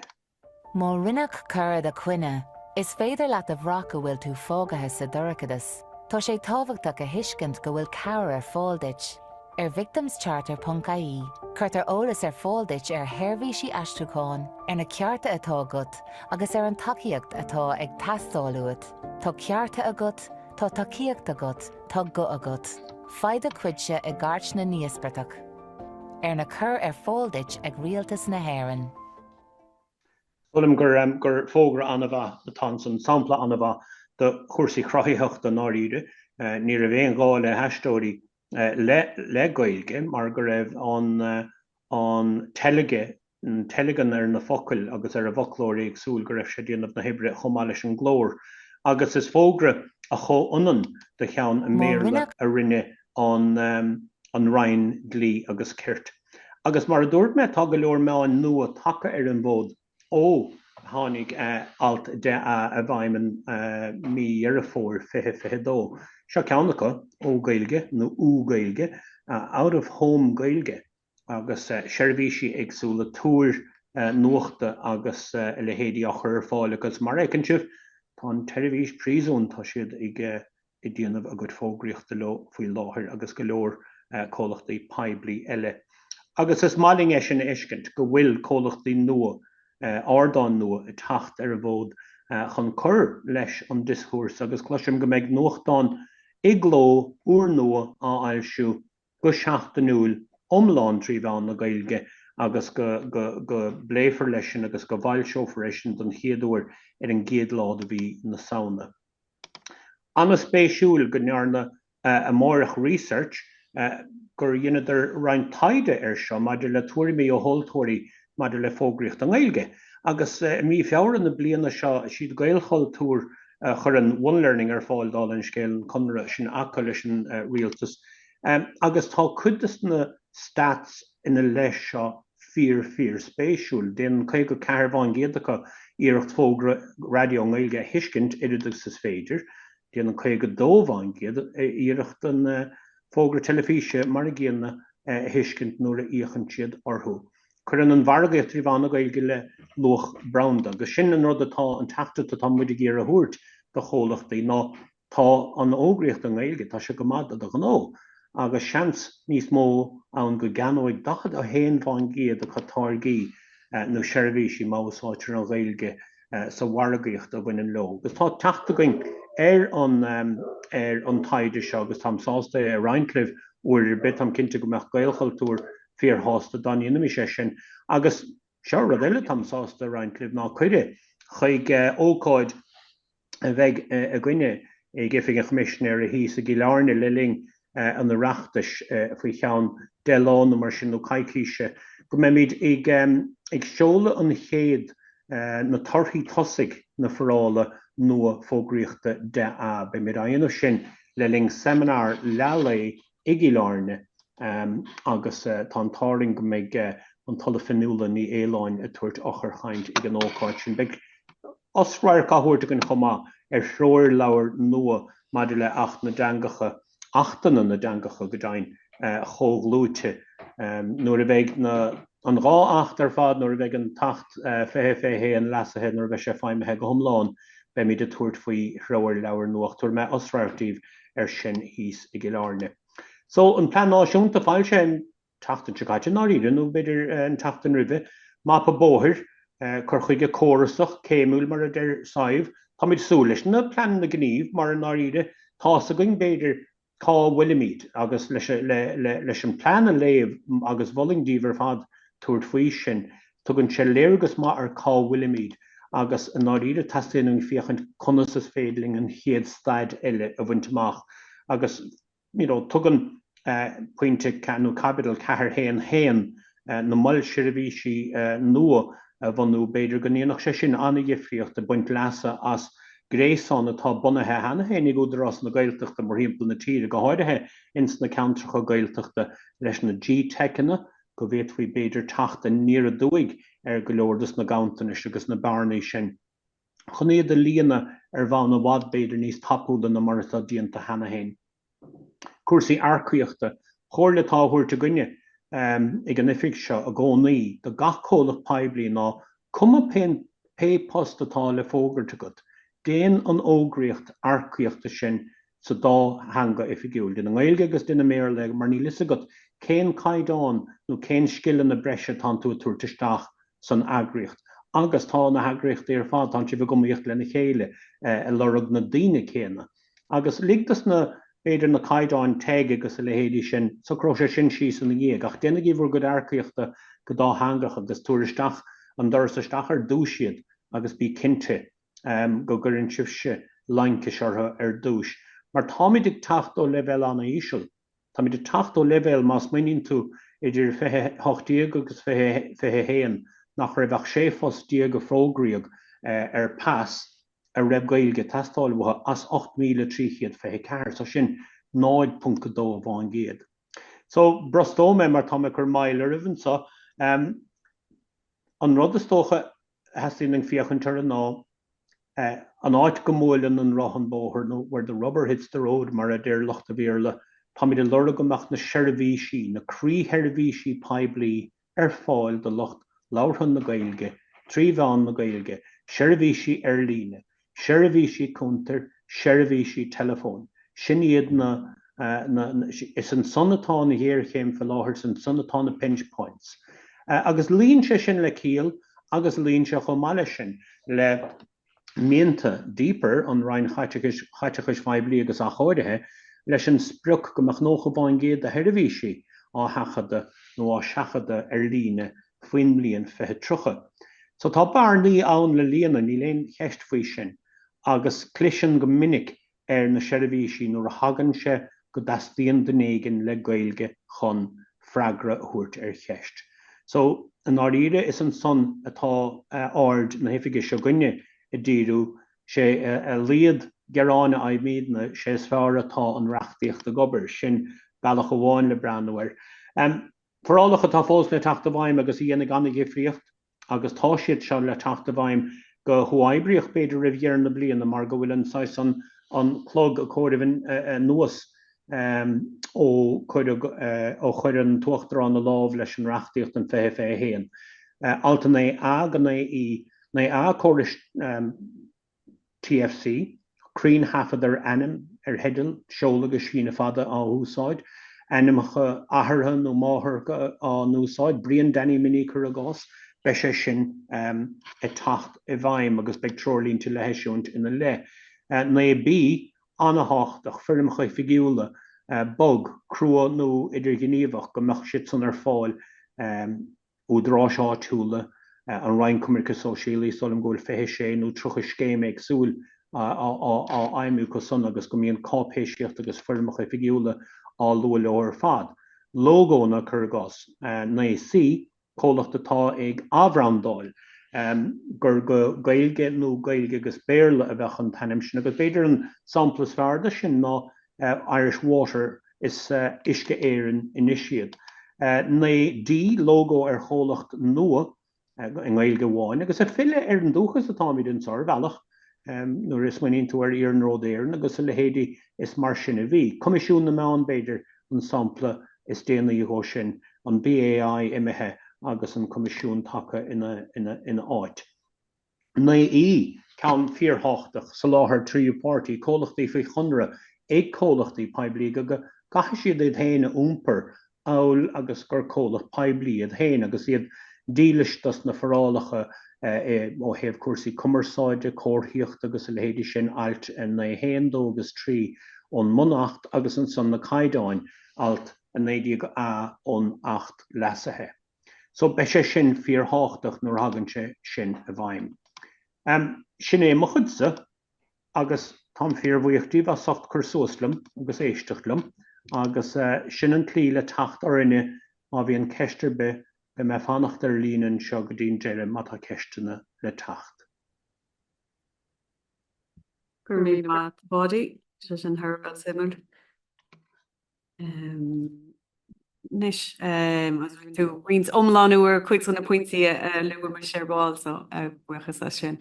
Má rinneach cur a cuine, is féidir leat a bhraca bhfuil tú fógathe sa dorchadas. Tá sé tábhachtach a hiiscint go bhfuil cabhar ar fáildeit. Ar victimscharter.ie, chuirtar ólas ar fáildeit ar Seirbhíse Aistriúcháin ar na cearta atá agat agus ar an tacaíocht atá ag teastáiliúid. Tá cearta agat, tá tacaíocht agat, tá go agat. Faid a cuidse i gart na níospartach. Ar na cur ar fáildeit ag rialtas na hÉireann. Ulam gur fógra anna atá san sampla anna de chuirsaí chrothaíocht an áiríre, ní a bhéon gá le heistóirí le Gaeilge, mar go raibh an teilegan ar na focail agus ar a bhoclóirí ag súil go raibh sé déanamh na Héibre chomá leis an glór. Agus is fógra a chóionan de cheann a méle a rinne an Roinn Glí agus Cirt. Agus mar a dúirt me tá go leor me an nua taca ar an bód ó tháinig alt de a bhaimmen mí ar a fór fihe dó. Se ceannacha ó Gaeilge nó ú Gaeilge out of home Gaeilge agus Seirbhíse agsúla túir nuachta agus le héadí a chur fáil agus mar écinn sibh tá an Seirbhís príosún tá siad ag i dtíanamh a go fógraíochta faoi láthair agus go leor cólachtaí Phoiblí eile. Agus is máling é sin éiscint go bhfuil cólachtaí nua ardán nua i tacht ar a bhód chun cur leis an dischúrs agus cloisiim go méid nuachtáin igló úr nua á ailsiú go seachtanúil omláin tríomhán na Gaeilge agus go bléifar leis sin agus go bhail seofair sin don chéadúir ar an géad lád a bhí na saona. Anna spéisiúil go nearna amórach research gur dhéanaidir Roinn Caiteachais ar seo maidir le tuairimí ó hóltóirí maidir le fógraíocht an Gaeilge. Agus mí feabhar na bliana seo siad Gaelchol túr chur an one learning ar fáil dá an scéal conra sin aca leis an rialtas. Agus tá cuidas na stats ina leis seo fír spéisiúil. Déan cé go cearbháin géadacha iirecht fógra radio an Gaeilge hiiscint idiragus is féidir. Déan cé go dómháin géad iirecht an fógra telefíse mar a géanna hiiscint nuair a íochan siad orthú. Churann an bhargaíocht tríomhán na Gaeilge le luach branda, agus sin an rud atá an teachta tá muid géar a thuairt do chólachtaí ná tá an ógraíocht an Gaeilge tá se go mad a ghnó. Agus seans níos mó ann go ganóid dachad a héanmháin géad a chatáirgaí nó Seirbhíse másáitir an Gaeilge sa bhargaíocht a bhain lo. Gus tá teachta going ar an taide seo agus tá sásta a Roinncliff uair bit am cinnte go meach Gaelchultúr fíor hásta daíanam sé sin agus seo rud eile tam sásta Roinncliff ná chuide chuig ócáid a bheith a gcuine ag Oifig a Choimisinéara híos a Gílearna liling an na reachtais faoi cheann deán mar sin nó caiiciise go méid ag seola an chéad na torthaí tosaigh na forála nua fógraíochta de a be mé aonmh sin liling seimineár leis i Gílearna agus tá táring go méid an tola fanúla ní éileáin a tuairt ochar chaint ag an ócáid sin. Beag osráir cathúirte an chomá ar threoir leabhar nua maidir le achtainna na deangacha go dain chóglúte. Nuair a bheith an rá acht ar fad nuair a bheith an tacht fé an lasathe nuair a bheith sé faimithe go thomláin be mí de tuairt faoi threoir leabhar nuach tuair me osráirtíh ar sin híos i Gílearna. So an plan náisiúnta fáil sé an tachtan Seachadadh náiríre nó beidir an tachtan ribhe map a bóthir chur chuige córasach céimúil mar a deir saibh. Tá muid súlis na plan na gníomh mar an náiríre tá a going beidir cá bhuilimid agus leis an plan a léamh agus bholingdíobh ar fad tuairt faoi sin tugann sé léargus má ar cá bhuilimid agus an náiríre tastaíonn fiochan conas is féidling an chéad staid eile a bhaintach agus tugann pointe nó capital cethir héan na mal Seirbhíse nua vanú beidir goníonach sé sin anna dhifriocht a buint leasa as gréasán atá bunathe hena hénig Údarás na Gaeltachta mar himple na tíre go háirithe ins na countracha Gaeltachta leis na dTreo go bhéit faoi beidir teachta níor a dúig go leordas na gaantanis agus na barnaí sin. Chnéad a líana bhán na bhd beidir níos tapúda na mar atá díonta hena hain. Cuasaí arcaíochta chóir le táthúirte gunne ag an Oifig seo a gcónaí do gach Chomhairle Phoiblí ná cuma pe post atá le fógarte go. Déan an ógríocht arcaíochta sin sa dá hanga Oifigiúil. Dina Gaeilge agus dina méarla mar ní lisa go cén caidáin nó cén scileann na breise tá tú a tuairteisteach san agriocht. Agus tá na agriocht ar fád tá si bh gomíocht le na chéile a lorug na daoine céanna. Agus ligtas na beidir na caidáin teige agus a lehéadí sin sa croise sin síos na dhéag. Ach déna gíomhar go arcaíochta go dá hangach agus tuairisteach an dorsasteach ar dúisiad agus bí cinnte go gurinn sibse lainceisiartha dúis. Mar táid ag tacht ó level anna ísisiil. Táid ag tacht ó level más muoín tú idir 8 agus 5 nach raibh sé fós díag go frógraíog ar pass a raibh Gaeilge testáilmhatha as 8,350 so sin 9.2 bháin géad. So brostóme mar tá gur mail rihann sa an rud is tócha hasín an fiochantar an ná an áit go móileann an rahan bóthir nó where the rubber hits the road mar a déir Lochta Bhéarla tá mid lora gomach na Seirbhíse na crí Seirbhíse Poiblí ar fáil do Locht Láirthan na Gaeilge, Tríomhán na Gaeilge, Seirbhíse ar líne, Seirbhíse Cúntar, Seirbhíse Telefón. Sin iad is an sonnatá na héir chéim fa láthir san sonnatá na pinch points. Agus líonn sé sin le cíal, agus líonn sé chomáile sin le mianta deeper an Roinn Caiteachais Phoiblí agus Athchóirithe leis an spruch go mach nócha bháin géad a Seirbhíse á Seachadadh nó á Seachadadh ar líne faoin bliain 23. So tá barnaí ann le líana ní léon cheist faoi sin agus clisian go minic ar na Seirbhíse nuair a hagann sé go dastíon denégin le Gaeilge chun freagra thuairt ar cheist. So an áíre is an son atá ard na Oifige seo gunne I ddíú sé a líad gerána aimíadna sé sfear atá an reachtaíocht a gobar sin bailach amháin le breanúir. Forálacha tá fós le teachta bhaim agus dhéana ganna gifriocht agus tá siad seo le teachta bhaim go thuaibriocht beidir ribhéar na bliana mar go bhfuil an clog a cóirimh nuas ó chuir an tuachtarrán na lámh leis an reachtaíocht an fé héan. Alta na a chóris TFC, crín hafadar anam ar hedal, seola go sína fada á úsáid, animacha ahartha nó máthir á núsáid, brion Danny Minicur agás, be sé sin I tacht I bhaim agus beag trolínta le heisiúnt ina le. Na bí anna háchtach firmcha figiúla bog crua nó idir gníomhach go meach siad san ar fáil Údarás áitiúla an Roinn Cumarcha Sóisialaí solim ggóil fé sé nó trucha scéim agsúil á aimú go son agus go míon cápéisiacht agus firmcha figiúla á lua leor fad. Logo na churgás na sí cólachta tá ag Avrandáil gur go Gaeilge nó Gaeilge agus béarla a bheith an tanim sin agus beidir an samplas fearda sin ná Irish Water is isce éireann inisiad. Na dí logo ar chólacht nua in Gaeilge bháin agus fille ar an dúchas atá míid an Seirbhálach nuair is muoíonn tú ar an ród éireann agus a lehéadí is mar sin a bhí. Comisiún na meán beidir an sampla is déana ighó sin an BAI imethe agus an comisiún tacha ina áit. Na ceann fíorthachtach sa láthair tríú pártaí cólachtaí faoi chunra ag cólachtaí Phoiblí go gaithe siad iad héine úmper áil agus gur cólach Phoiblí iad héine agus iad dílistas na forálacha ó héamh cuasaí cumarsáide cóirthíocht agus a lehéadí sin ailt na héandó agus trí ón mnacht agus an son na caidáin alt a 90 ón 8 leasathe. So be sé sin fíorthachtach nuair hagann sé sin a bhaim. Sin é mo chudsa agus tá fíormhaíochtaí bheith socht chur suaslam agus éisteachlam agus sin an clí le tacht ar inne má bhí an ceistir be be me fannacht línan seo go dtíon deire mata ceistena le tacht. Gur mí mat body just an Herbal Simmer. Nis tú rins omláúair chuig san na pointí luú mar sérbáil so buchas lei sin.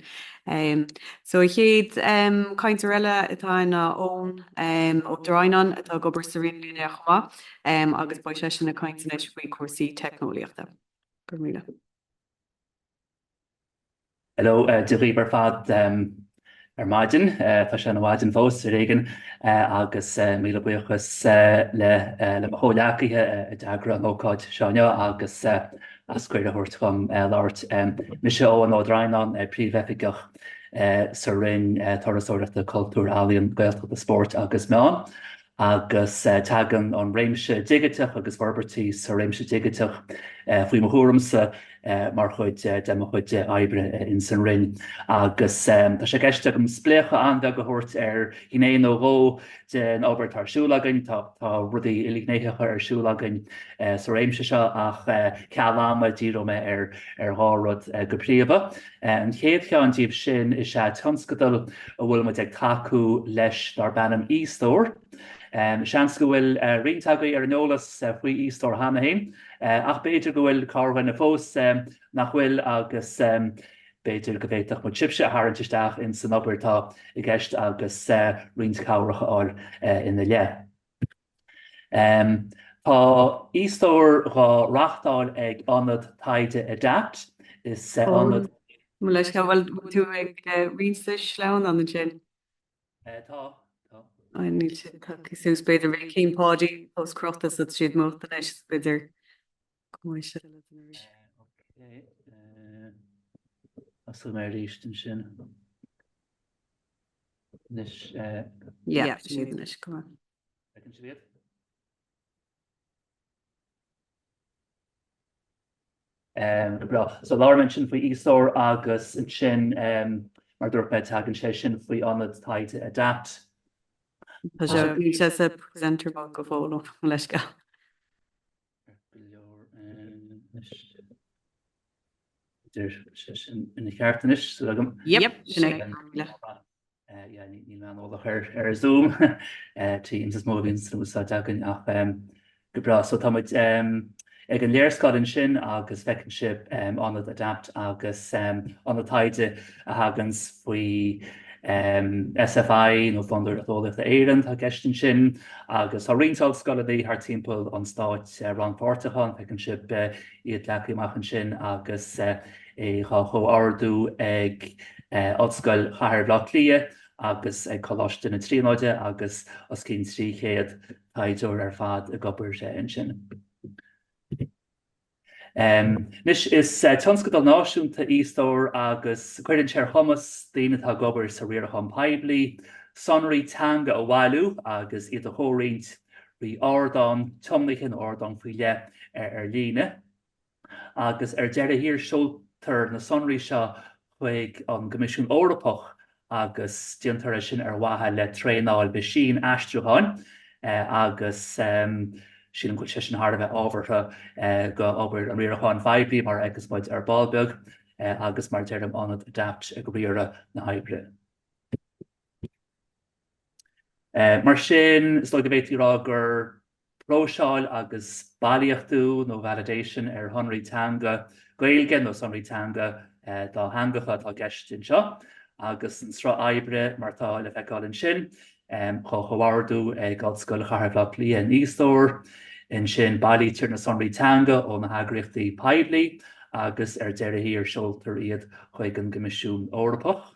So chéad caiintear eile atá na ón ó Dráinan atá gobar sa riúne chumá agus ba sé sin na caiintenis faoi cuasaí technoliaachta. Gur míle. Hello, Deribar fad maidin, tá sé na bhaidin fós réigen agus míle buchas le hóleacaithe deagra an ócáid seánne agus ascuir a thuirt chum láirt. Mi sé ó an Ódráinan príomhheifigach sa Roinn Caiteachais Cultúr Alíonn Gaeltachta sport agus meán. Agus tagan an réimse digaiteach agus bharbertí sa réimse digaiteach faoi mo thuairimsa mar chuid de chuid ebre in san Roinn. Agus tá sé gceiste go spléocha an go thuirt hínéon ó den Albert tarsúlagan tá rudí ilignéithecha siúlagan sa réimse seo ach cealáma díróme hárod go príomha. An chéad cheantíobh sin is sé tionscadal a bhfuil mu ag taú leis dar bannam ístóir. Seans go bhfuil riontágaí an nólas faoi ístóir hana hain, ach beidir go bhfuil carhain na fós nach bhfuil agus beidir go bhéiteach mu chipse a háiriteisteach in san obairtá i gceist agus riontáchacha áil ina le. Tá ístóir go reáchtáil ag anad taide adapt is anad. Mu leis go bhfuil tú ag rionsais leann an sin. Tá. I need to sús beidir bhí cín páidí postcrochtas at siad móta leis beidir Comhairle Caerdydd. As mé rístin sin. Nis siad leis go. So láirmin sin faoi ístóir agus an sin mar dúirt me tagann sé sin faoi anad taide adapt. Tá sé ní sé a presenter bag go fóla leis go. In cheartanis Yep, ní an Zoom Teams is móvins úsá dagan ach go bra so táid ag an léirscáin sin agus fecinship anad adapt agus an taide a hagans faoi SFI nó fondar atólacht éan tá gestin sin agus a riontáil scolaí haar timppel an stáit rangpáirrtaán fecinship iad lechaíachchan sin agus cho ardú ag odscoil chair blach lia agus ag choláiste na tríóide agus os cín tríchéad taidúir fad a gobar in sin. Nis is tionscadal náisiúnta ístóir agus chuirann séir chumas daonatá gobar sa Seirbhíse Poiblí, Sonraí Teanga ó bhhailú agus iad a thóraint rí ardán tomlaichin ardán faoi le líne. Agus deire hir seoltar na sonraí seo chuig an Gomisiún Eorpach agus diontar sin wathe le tréáil be sin aistriúáin agus sin go sin haar bheith ábhartha go obair an riarcháin Phoiblí mar agus muid balbeag agus mar deirm anad adapt go riara na haibre. Mar sin is go bhéitirá gur próseáil agus bailíochtú nó validation Sonraí Teanga Gaeilge nó Sonraí Teanga dá hangacha tá gestin seo agus an srá aibre mar tá le feicáilin sin chohardú ag odscoil chair blach lia an ístóir in sin bailítear na Sonraí Teanga ó na hagriachtaí Phoiblí agus deire hir seoltar iad chuig an Gomisiún Eorpach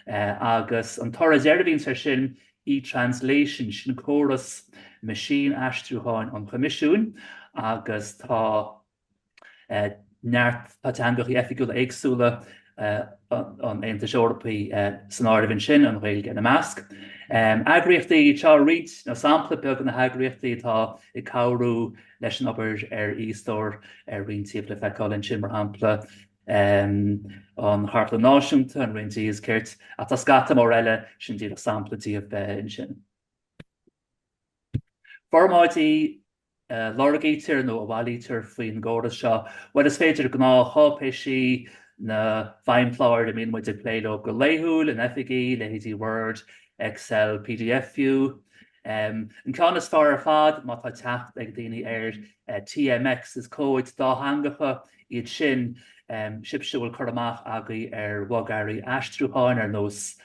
agus an tora Seirbhín sa sin e-translation sin choras machine aistriúáin an Comisiún agus tá neart teangaí effigiúil éagsúla an Aontas Eorpaí san áireann sin an Gaeilge na measc. Agriochtaí teo riad na sampla beag na agriochtaí tá i cabhrú leis an obair ístóir riontíobh le feicáilinn sin mar hampla an Chartla Náisiúnta an riontíí is ceirt a tá scata mór eile sin díad a sampla díobh in sin. Formáidí lorgaítear nó a bhhailítear faoin ggóras seo. Well is féidir gná chopéisi na feimhláir a míon muid ag pléile go léithúil in Oifig le héadí Word, Excel, PDF view. An ceann is fearr ar fad má tá teacht ag daoine TMX is cóid dáthangacha iad sin sibsiúil chur amach agaí bhagarí aistriúcháin nós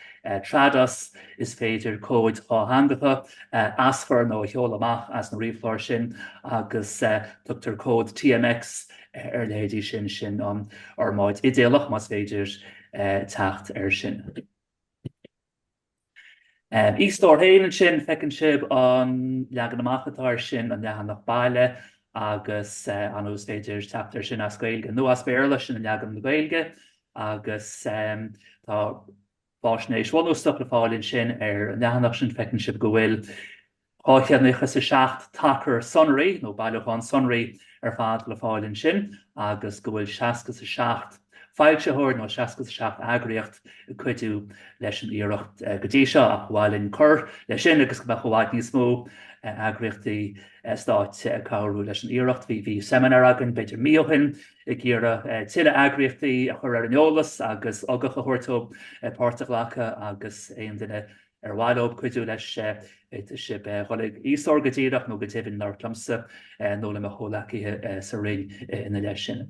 tradas is féidir cóid dáthangacha asfar nó cheol amach as na riomhláir sin agus tugtar cód TMX léidí sin ar máid idéalach mas féidir teacht sin. Ístóir héanaan sin fecinn sib an leagan amachchatáir sin an leagan nach baile agus an ús féidir teachtar sin as Gaeilge nó as béarla sin an leagan na Gaeilge agus tá faisnéise bhhaústeach le fáilinn sin an leaganach sin fecinn sib go bhfuil ácheannacha sa seacht tacar sonraí nó bailachán sonraí ar fad le fáilinn sin agus go bhfuil seaca sa seacht fáilteóir nó seaca sa seacht agriocht chuidú leis an iirecht go dtí seo ach bhhailinn chur leis sin agus go bhhaid níos mó agriochtaí stáit cabhrú leis an iirecht bhí seimineár agan beidir míochain i gcéire tuile agriochtaí a chur ar an eolas agus agacha chuirtóg páirteach agus aon duine ar bhhailób chuidú leis sib cholig ísór go dtíireach nó go tíbhinn nar clamsa nó le cholachaithe sa ring ina leis sin.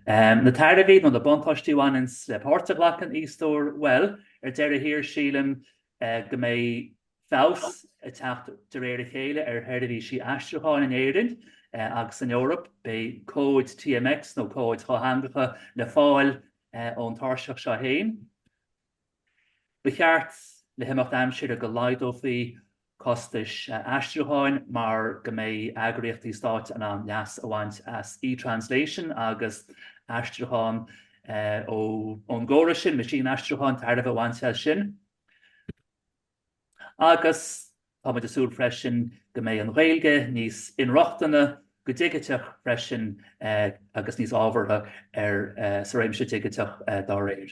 Na tardaí nó na buntáistíúhains le páirteach an ístór well deir hir sílim go mé fás teacht de réir chéile Seirbhíse aistriúcháin in Éireann agus in Eorop be cóid TMX nó cóid dáthangacha le fáil ón táirseach seo héin. Ba cheart le himimecht aimsir go leidómhaí costais aistriúcháin mar go mé agriochtaí stáit an neas a bhaint as e-translation agus aistriúcháin ón ggóra sin machine aistriúcháin tarbh bhainte sin. Agus tá muid asúil freisin go mé an Ghaeilge níos inreachtainna go dtitgeach freisin agus níos ábhartha Seirbhíse dtitgeach dá réir.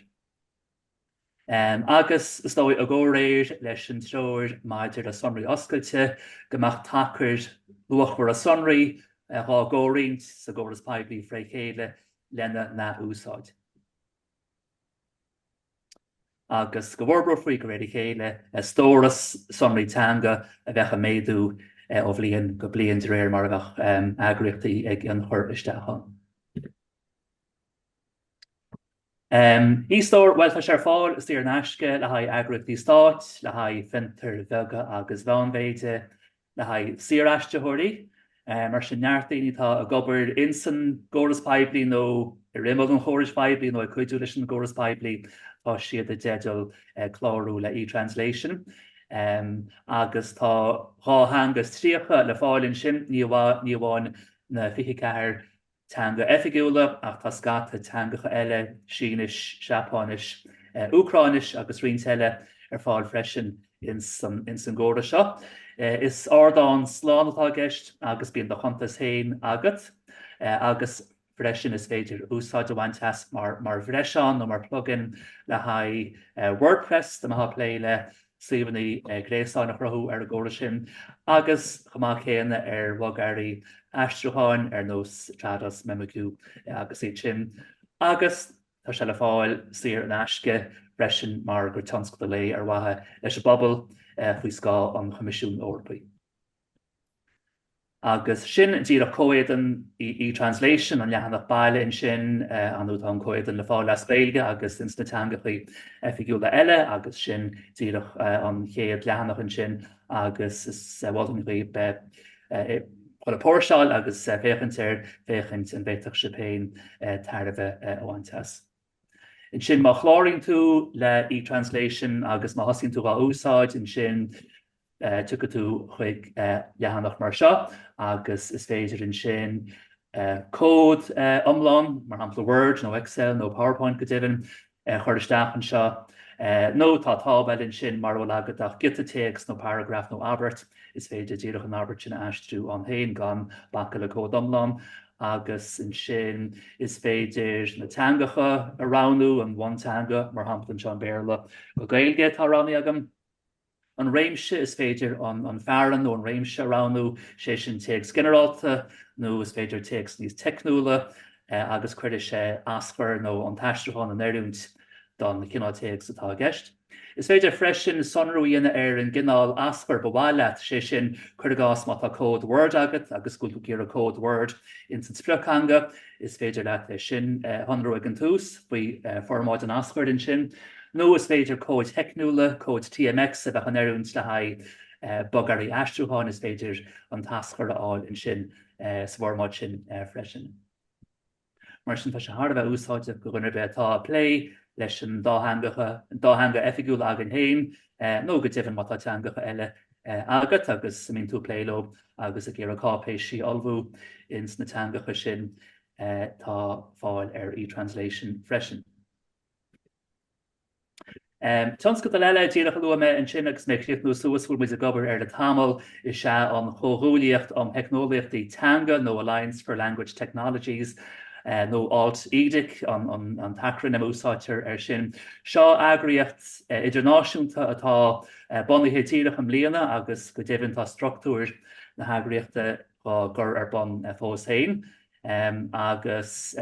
Agus is dóigh a ggó réir leis an treoir maidir a sonraí oscailte gomach tacair luachhar a sonraí há ggóirint sa Seirbhís Phoiblí fré chéile lena na úsáid. Agus go bhforbra faoi go réidir chéile stóras sonraí teanga a bheitcha méadú ó bhbliain go bliain de réir mar a bheith agriochtaí ag an chur isteachán. Ístór well tá sé fáil is tíar an aisce le haid agriochtaí stáit, le haid fintar bheaga agus bheanmhéide le haid siaraisteóirí, mar sin neartdaoine tá a gobar in san Seirbhís Phoiblí nó i rimeadh an Seirbhís Phoiblí nó a chuidú leis an Seirbhís Phoiblí tá siad a dédal chlárú le e-translation. Agus tá ráhangas tríocha le fáilinn sin ní bháin na fichiceair teanga effigiúla ach tá scata teangacha eile sínis, seapánis, ucránis agus rionteile ar fáil freisin in san ggóra seo. Is ardán slán atá gceist agus bíon do chuntas héin agat agus freisin is féidir úsáid a bhainteas mar bhreiseán nó mar plugin le haid WordPress de maitha pléile suíomhaí gréasáin nach rathú ar a ggóra sin agus chumach chéanna ar bhagarí aistriúcháin ar nós tradas memaciú agus é sin. Agus tá se le fáil siar an aisce freisin mar gur tionsc de lé ar wathe leis a bobbal faoi scá an Choimisiún Eorpaí. Agus sin díra cóidan e-translation an leathannach baile in sin anú an cóidan le fáil as Gaeilge agus insna teangachaí effigiúla eile agus sin díra an chéad leathannach in sin agus is bhhailtaí chuil póirseáil agus féchant an bhéiteach sibéin tarbh óhainteas. In sin má chláirinn tú le e-translation agus má hasíonn tú á úsáid in sin tucha tú chuig leathannach mar seo agus is féidir in sin cód omlán mar hampla Word nó Excel nó PowerPoint go dtíhann chuir isteach an seo. nó tá tábhail in sin mar bhfuil agadach gitatext nó paragraph nó abert is féidir díreach an abert sin aistriú an héin gan baca le cód omlán agus in sin is féidir na teangacha a ranú an bhain teanga mar hamplann Sean Béarla go Gaeilge tá rannaí agam an réimse is féidir an fearan nó an réimse aránú sé sin teags generalta nó is féidir teags níos technúla agus chuidir sé asfar nó an taisteáin an airúnt don na cineáteags atá gceist. Is féidir freisin sonraíine an gginál asfar bhhaile sé sin chuir gás má tá cód Word agat agus go gur a cód Word in san spriochanga is féidir le sin honrú an tús faoi formáid an asfar in sin. nó is féidir cód technúla, cód TMX a bheith an airúnt le haid bogarí astruúáin is féidir an tascar aáil in sin sa bhformáid sin freisin. Mar sin tá sé hard bheith úsáide go gunnar bheith tá lé leis an dáthanga effigiúil agan hain, nó go dtíhann má tá teangacha eile agat agus mín tú plélób agus a ggéar a cápéisí albhú ins na teangacha sin tá fáil e-translation freisin. Tans go leile díanach luame an sin agus mé chríochtnú suasúil mu a gobar le tamil is se an chóthúlaíocht an technoliaachtaí Teanga nó Alliance for Language Technologies nó alt éidic an tacran am úsáitir sin. Seo agraíocht idirnáisiúnta atá bunaithe tíreach am líana agus go dtéhann tá struchtúr na hagraíochta gur ar bun fós hain. Agus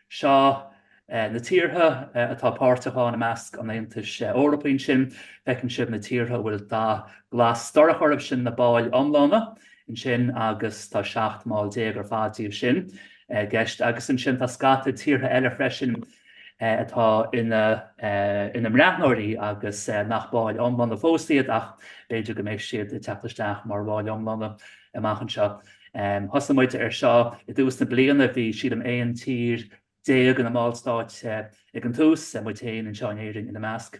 seo na tíortha atá páirrtaáin na measc an Aontais Eorpaín sin, fecinn sibh na tíortha bhfuil dá glas storachorb sin na báil omlána in sin agus tá 7 máil 10 ar fátíobh sin. Gceist agus an sin tá scata tíortha eile freisin atá ina mreathnóirí agus nach báil omlána fóstaíad ach beidir go méid siad i teachtaisteach mar bháil omlána amachchan seo. Thosamuide ar seo i dús na bliana bhí siad am éon tír déag an málstáit ag an tús mu tain an seánéiring ina measc.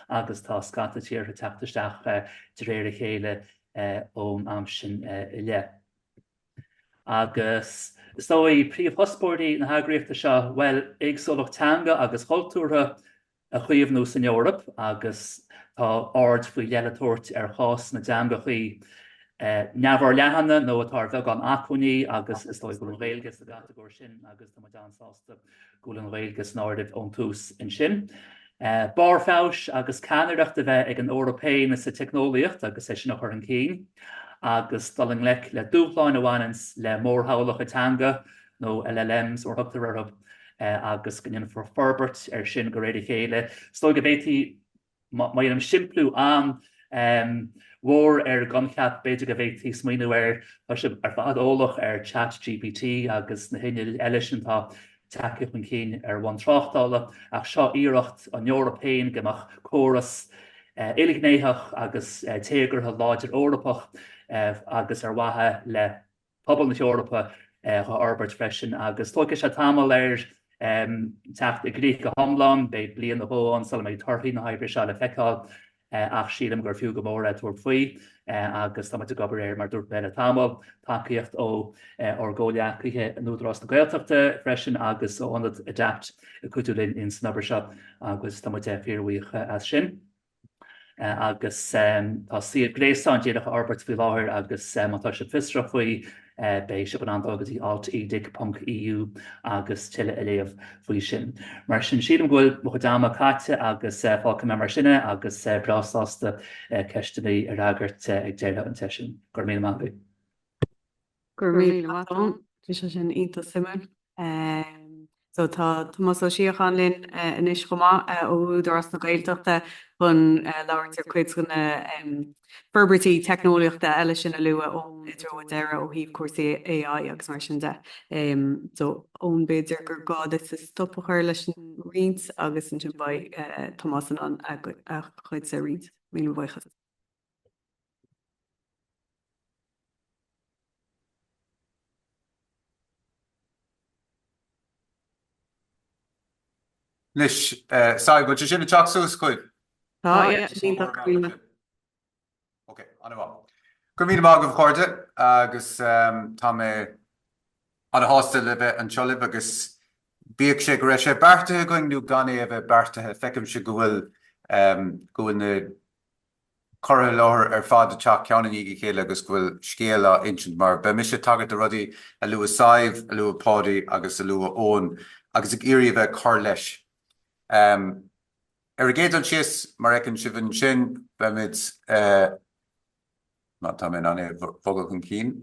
Agus tá scata tíortha teachtaisteach de réir a chéile ón am sin i le. Agus Stoi príomhhospóirí na hagraíochta seo well éagsúlacht Teanga agus cultúrtha a chuomh nó san Eorp agus tá ard faoi lealatóirt ar chás na deangachaí neamhar lehanana nó atá bheith an acúnaí agus is dói go an réalgas a gata gur sin agus tá dansásta go an réalgas náirdh ón tús in sin. Bar fás agus ceanaireachta bheith ag an Eorpéin sa technoliaocht agus é sin nach an cín. Agus daling le dúchláin amhainins le mórtholacha Teanga nó LLMs ó thugtar arab agus gannn for forbert ar sin go réidir chéile. Stoi go bhétí mai an siimplú an mhór ar goncheap beidir go bhétí smaoinú ar fad ólach ar ChatGPT agus na hine eile sin tá takeíoch an cín ar bhain tráchtála ach seo íireacht an Eorpéin gomach córas éilignéithach agus téagartha láidir Eorpach agus ar wathe le pobl na Eorpa arbeirt freisin agus tócha sé tamil ar teacht i gríoch go thomláin be blian na hóán sal méid tarthaí na haibhre se le feicáil ach sílam gur fiú go mór tuair faoi agus tá gobar mar dúirt be tamil takeíocht ó ggóileachtaithe an Údarás na Gaeltachta freisin agus ó anad adapt i cútúlinn in snubber se agus tá fíorhuaocha as sin. Agus tá siad gréáin déadach arbeirt faoi láthir agus mátá se fistra faoi bei si an antágadtí alt-edic.eu agus tuile a léamh faoi sin. Mar sin siad an ghfuil mo dáma caite agus fácha me mar sinne agus brasásta ceistenaí ar agart ag déile an teisisin. Gur mí mágu. Gur mí máán, tu sin ionta simú. So tá Tomás Síocháin linn inis chumá ó Údarás na Gaeltachta chun láirtear chuid gona ferbertí technoliaachta eile sin a lua ó dro deire ó híomh cuasaí AI agus mar sin de. So ón beidir gur gád is stoppachair leis an riint agus an sin ba Tomás an a chuid sa riint. Mí bhaichas. Leis, sai, go sin teach sús chuig? Tá, sin tá. Ok, anna bhá. Gur mí mágah chuirde agus tá mé an hásta le bheith an seolah agus bíag sé go raibh sé beartathe going nú ganna a bheith beartathe feicim se go bhfuil na chortha láthir ar fád teach ceanna í chéile agus go bhfuil scéala insint mar be mi sé tagad a rudaí a luath saibh, a luath pádaí agus a luath ón agus ag irí bheith chur leis. Géadal síos mar ecin sibhann sin bemid má tá mé an fogad chun cín.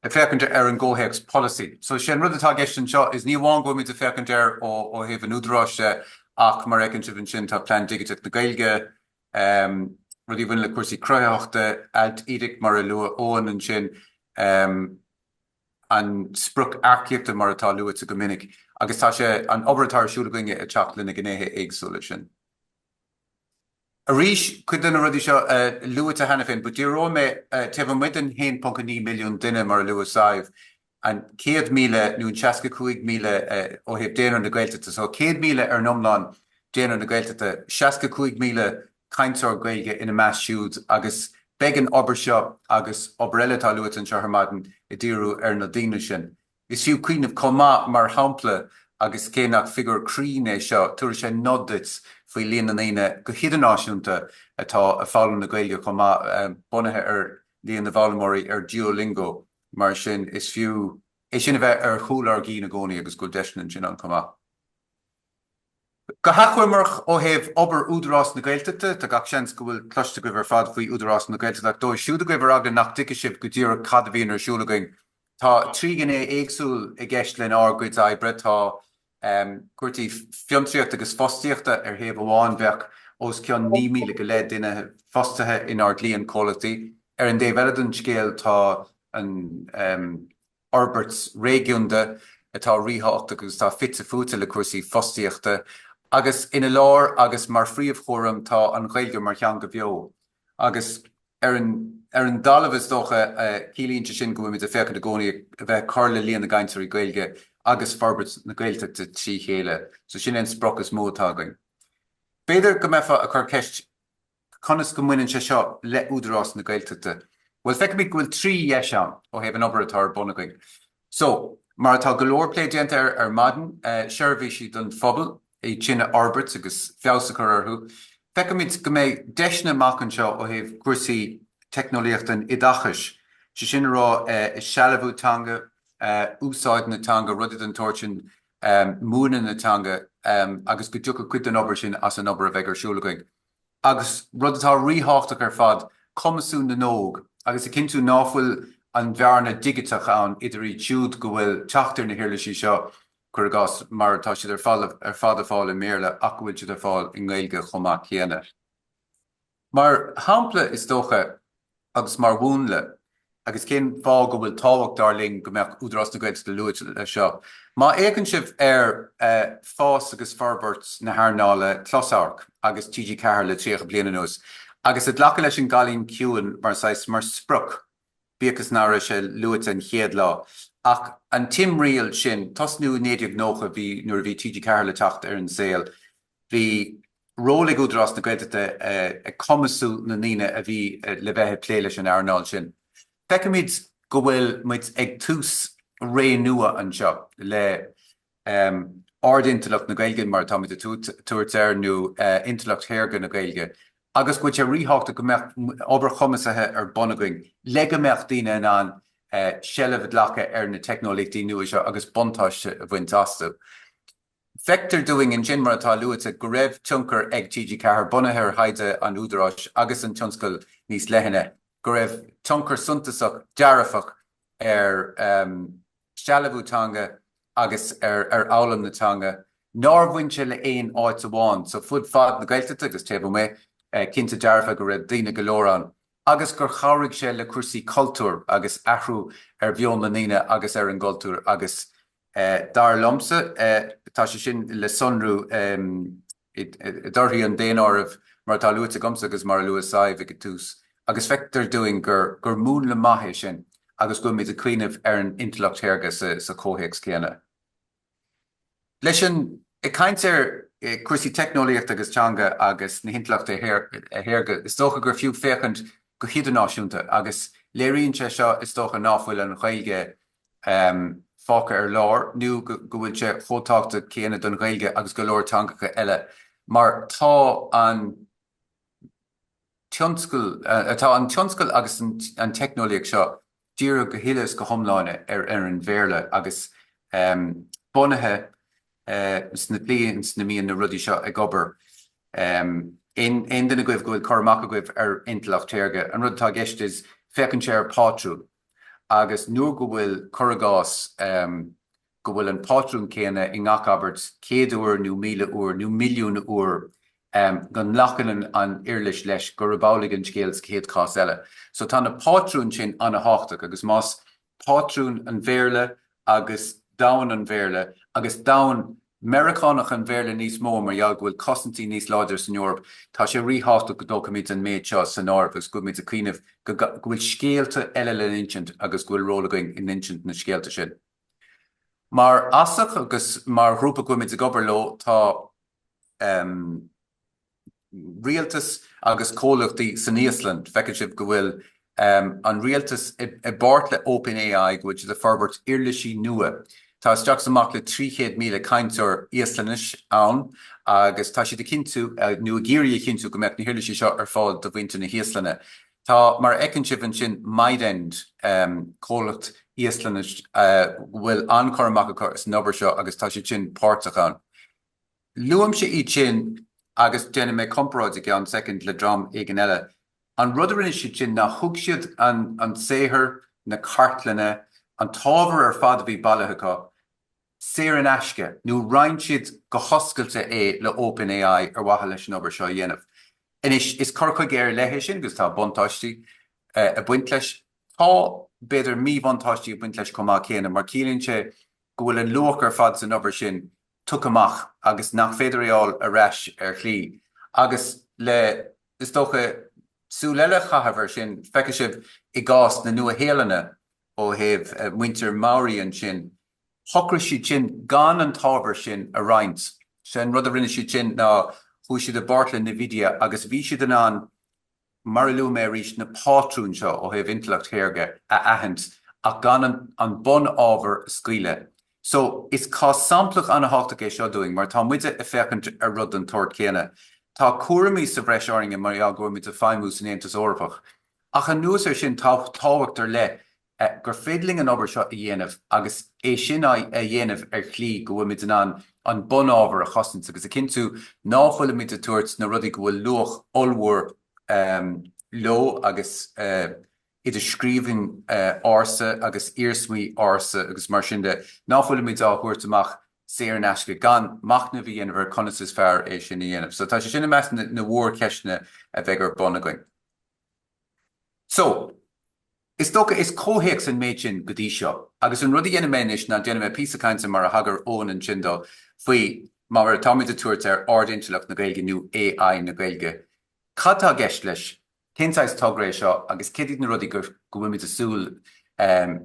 Fécintear an ggóthaics policy. So sin rud atá gestin seo is ní bháin go mit a fécintear ó heh an údaráiste ach mar ecin sibhann sin tá plan digiteach na Gaeilge rudí bhain le cuasaí croitheachta alt idirc mar a lua óan an sin an spruc arciachta mar atá luaid sa go minic. Agus tá sé an obairtár siúlagainge a teach lena gnéthe éagsúla sin. A rís chuid den rudí seo luaid a hena féin, but dúró mé tebh muid an 1.9 milliún duine mar a luaid saibh an 100 míle nó 65 míle ó heb déanann na Gaeltachta. So 100 míle ar nomláin déanann na Gaeltachta, 65 míle cainteoir Gaeilge ina meas siúd agus began obair seo agus obair eile tá luaid an seo harmadan I dtíorú ar na daoine sin. Is fiú cuiinmh comá mar hampla agus cénach figur críne seo tuair sé nodit faoi líon na naine go hidirnáisiúnta atá a fáil na Gaeilge comá bunathe ar líon na bhálmóirí ar Duolingo mar sin is fiú é sin a bheith ar chúlar gí na gcónaí agus go deisnan sin an comá. Go hachuimeach ó heh obair Údarás na Gaeltachta, tá gach seans go bhfuil cloiste go bhar fad faoi Údarás na Gaeltachta dó siúda go bhar agan nach dice sibh go dtíar cad bhíon ar siúlagaing. Tá trígan éagsúil I gceist len ágaid oibre tá cuairtaí fiontraíocht agus fostíochta ar heh amháin bheith os ceann 9 míle go leid duine fostathe in ard líon cólachtaí. Ar an déhhead an scéal tá an Orberts régiúnda atá rítheachta agus tá fit a fúta le cuasaí fostíochta. Agus ina lár agus mar phríomh chóram tá an Gaeilge mar cheann go bheo. Agus ar an dalmhas dócha cílíonnta sin go bhfuil a fécad a gcónaí a bheith carla líon na gaiinteoirí Gaeilge agus Forbert na Gaeltachta trí chéile. So sin an sprocas mótágain. Beidir go mefa a chur ceist conas go muineann sé seo le Údarás na Gaeltachta. Well, feicimid go bhfuil trí dhéisiam ó heh an obairtár bunagaing. So, mar atá go leor pléidianta ar maidin, Seirbhíse Phoiblí Dhátheangach Orbert agus feabhsachar orthu. Feicimid go mé deisna amach an seo ó heh cuasaí technoliaachta oideachais. Si sin rá Sheachtain Teanga, úsáid na Teanga, rudid an torchin múna na Teanga, agus go dtiúcha cuid an obair sin as an obair a bheith ar siúlagaing. Agus rud atá rítheachta ar fad cumasú na nóg, agus a cinú náfuil an bhearna digiteach ann idirí tiúd go bhfuil teachtar na hiirlisí seo chuir gas mar tá siad ar fad a fáil I méarla ach bhfuil siad ar fáil in Gaeilge chomá chéana. Mar hampla is dócha agus mar bhúnla agus cén fá go bhfuil táhacht darling go mbeadh Údarás na Gaeltachta luaid le seo. Má écann sibh ar fás agus Forbert na hairnála Chlosarc agus TG Ceathair le tríocha bliana anuas. Agus a dlacha leis an galín ciúin mar spruc bíchas nára sé luaid an chéad lá. Ach an tim rial sin, tosnú néideag nócha bhí nuair bhí TG Ceathair le teacht ar an saoil. Bhí róla Údarás na Gaeltachta a cumasú na naoine a bhí le bheith plé leis an airnáil sin. Feicimid go bhfuil muid ag tús ré nua an seo le ardintealacht na Gaeilge mar tá muid a tuairt ar nó intelacht théarga na Gaeilge. Agus go sé rítheachta go mbeadh obair chumasathe ar bunagaing, le go mbeadh daoine an sellh lecha ar na technoliachtaí nua seo agus buntáiste a bhain tasú. Vector doing in sin mar atá luaid a go raibh tionchar ag TG Ceathair bunathe ar haide an Údarás agus an tionscail níos leithine. Go raibh tionchar suntasach dearafach ar Sheachtain Teanga agus ar Álam na Teanga. Nár bhain sé le éon áit amháin, so fud fad na Gaeltachta agus tébh mé cinnte dearafach go raibh daoine go leor an. Agus gur cháraigh sé le cuasaí cultúr agus athrú ar bheon na naoine agus ar an gcultúr agus dar lomsa tá sé sin le sonrú dorthaí an déanárah mar tá luaid a gomsa agus mar luaid saibh ag tús. Agus vector doing gur mún le maithe sin agus go míid a cuiinmh ar an intelacht théarga sa cóthaics céanna. Leis sin I caintear cuasaí technoliacht agus teanga agus na intelacht a théarga is dócha gur fiú féchant go hidirnáisiúnta agus léiríonn sé seo is dócha náfuil an Gaeilge fáca ar lár, nu go bhfuil sé chótáachta céanna don Gaeilge agus go leor teangacha eile. Mar tá an tionscail agus an technoliacht seo díreach go hiileas go thomláine ar an bhéarla agus bunathe sna bliain sna míon na rudí seo ag obair. In duna goibh go bhfuil cormacha goibh Intlach Teanga, an rud tá gceist is fecinn sé ar pátrún. Agus nuair go bhfuil corragás go bhfuil an pátrún céine i ngach abart 100 uair nó 1000 uair nó milliún uair gan lachan an iarlis leis go rabálaigh an scéal 100 cás eile. So tá na pátrún sin anna háchtach agus más pátrún an bhéirle agus dain an bhéirle agus dain Americánach an bhéirle níos mó mar gheall go bhfuil cosintí níos láidir san Eorp. Tá sé ríháchtach go dócha an méid seo san Eorp agus go míid a cuiineh go bhfuil scéalta eile le insint agus go bhfuil róla in insint na scéalta sin. Mar asach agus mar grúpa go míid a gobar lo tá rialtas agus cólachtaí san Ísland feiceann sibh go bhfuil an rialtas I bart le OpenAI which is a forbert iarlaisí nua. Tá isteach amach le 300,000 cainteoir íoslanis ann agus tá siad a cinntiú nó a géirí a cinntiú go mbeadh na hiirlaisí seo ar fáil do bhainte na híoslainne. Tá mar ecann sibh an sin maidend cólacht íoslanis bhfuil ancormach acu is nobair seo agus tá siad sin páirteach an. Luam sé iad sin agus déanana mé compráide an second le dram éigean eile. An rudarinne siad sin na thug siad an séthir na cartlanne an tábhar ar fad a bhí bailithe Séir an aisce, nó roinn siad go hoscailte le OpenAI ar watha leis an obair seo dhéanamh. Inis is corca géir leithe sin agus tá buntáistí a buint leis tá beidir míbuntáistí a buint leis comá chéanam mar cílíonn sé go bhfuil an luach ar fad san obair sin tuc amach agus nach féidir eáil a reis ar chlí. Agus le is dócha súleile chahabhar sin feiceann sibh I gás na nua héalainne ó thaobh muintir Maori an sin. Thocra siad sin gan an tábhar sin a roinnt. Sin rud a rinne siad sin ná chu siad a bartla na videa agus bhí siad an mar a luam éis na pátrún seo ó thaobh Intlach Teanga a aithint ach gan an bon ábhar scaoile. So is cá samplach anna háchtach é seo doing mar tá muide a feiceant ar rud an tort céine. Tá cuaramí sa bhreis áringe mar eall go muid a feimú san Aontas Eorpach. Ach an nuas ar sin táhacht ar le gur féidling an obair seo a dhéanamh agus é sin a dhéanamh ar chlí go bhfuil muid an bon ábhar a chosint agus a cinntiú náfuil muid a tuairt na rudí go bhfuil luach olmhór lo agus idir scríbhing ása agus iarsmaí ása agus mar sin de náfuil muid á thuairt amach séir an aisce gan machna bhí dhéanamh ar conas is fearr é sin a dhéanamh. So tá sé sin meas na mhór ceisne a bheith ar bonna going. So is tócha is cóhéic san méid sin go dtí seo, agus an rudí dhéanamh na déanamh písa cainte mar a hagar ón an sin dó faoi mar táid a tuairt ar ardinteach na Gaeilge nó AI na Gaeilge. Cadtá gceist leis cinsáis tágréis seo agus céad na rudí gur go bhfuil muid a súil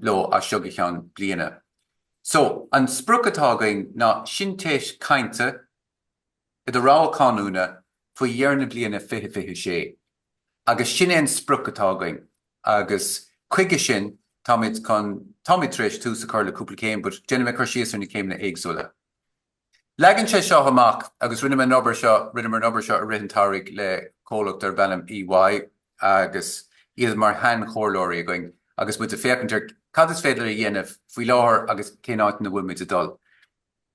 lo a seogadh bliana. So an spruchatá going ná sintéis cainte I do rá canúna faoi dhearna bliana fiche sé. Agus sin an spruchatá going agus chuige sin táid tréis tú sa chuir le cúpla céim, but déanamh chuir síos ar na céim na éagsúla. Legann sé seo amach agus rinne mar nobair seo a ritheantáraigh le cólacht ar bhealm EY agus iad mar hen chóirlóirí going agus muid a fécintar cad is féidir a dhéanamh faoi láthair agus céáit na bhfuil muid a dul.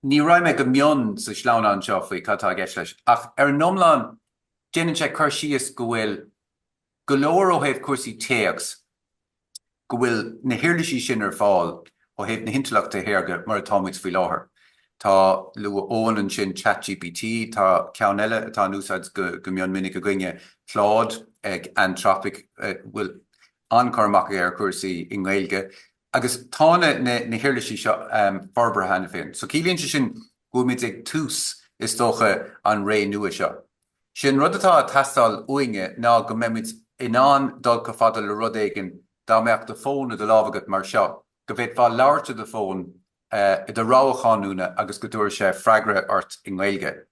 Ní raibh me go mion sa sleán an seo faoi cadtá gceist leis ach ar an nómláin déanann sé chuir síos go bhfuil go leor ó thaobh cuasaí téags go bhfuil na hiirlaisí sin ar fáil ó thaobh na hinteachta Teanga mar atá muid faoi láthair. Tá lu ón an sin ChatGPT, tá ceann eile atá núsáid go mion minic a gcuine Claude ag Anthropic bhfuil ancormach ar cuasaí in Gaeilge agus tána na hiirlaisí seo forbra hena féin. So cílíonn sé sin go muid ag tús is tócha an ré nua seo. Sin rud atá a teastáil uinge ná go mbeidh inán dul go fada le rud éigean dá meach do fón a do lábhagat mar seo. Go bhfuil fá leabharte do fón I do ráchaúna agus go dúir sé freigra ort in Gaeilge.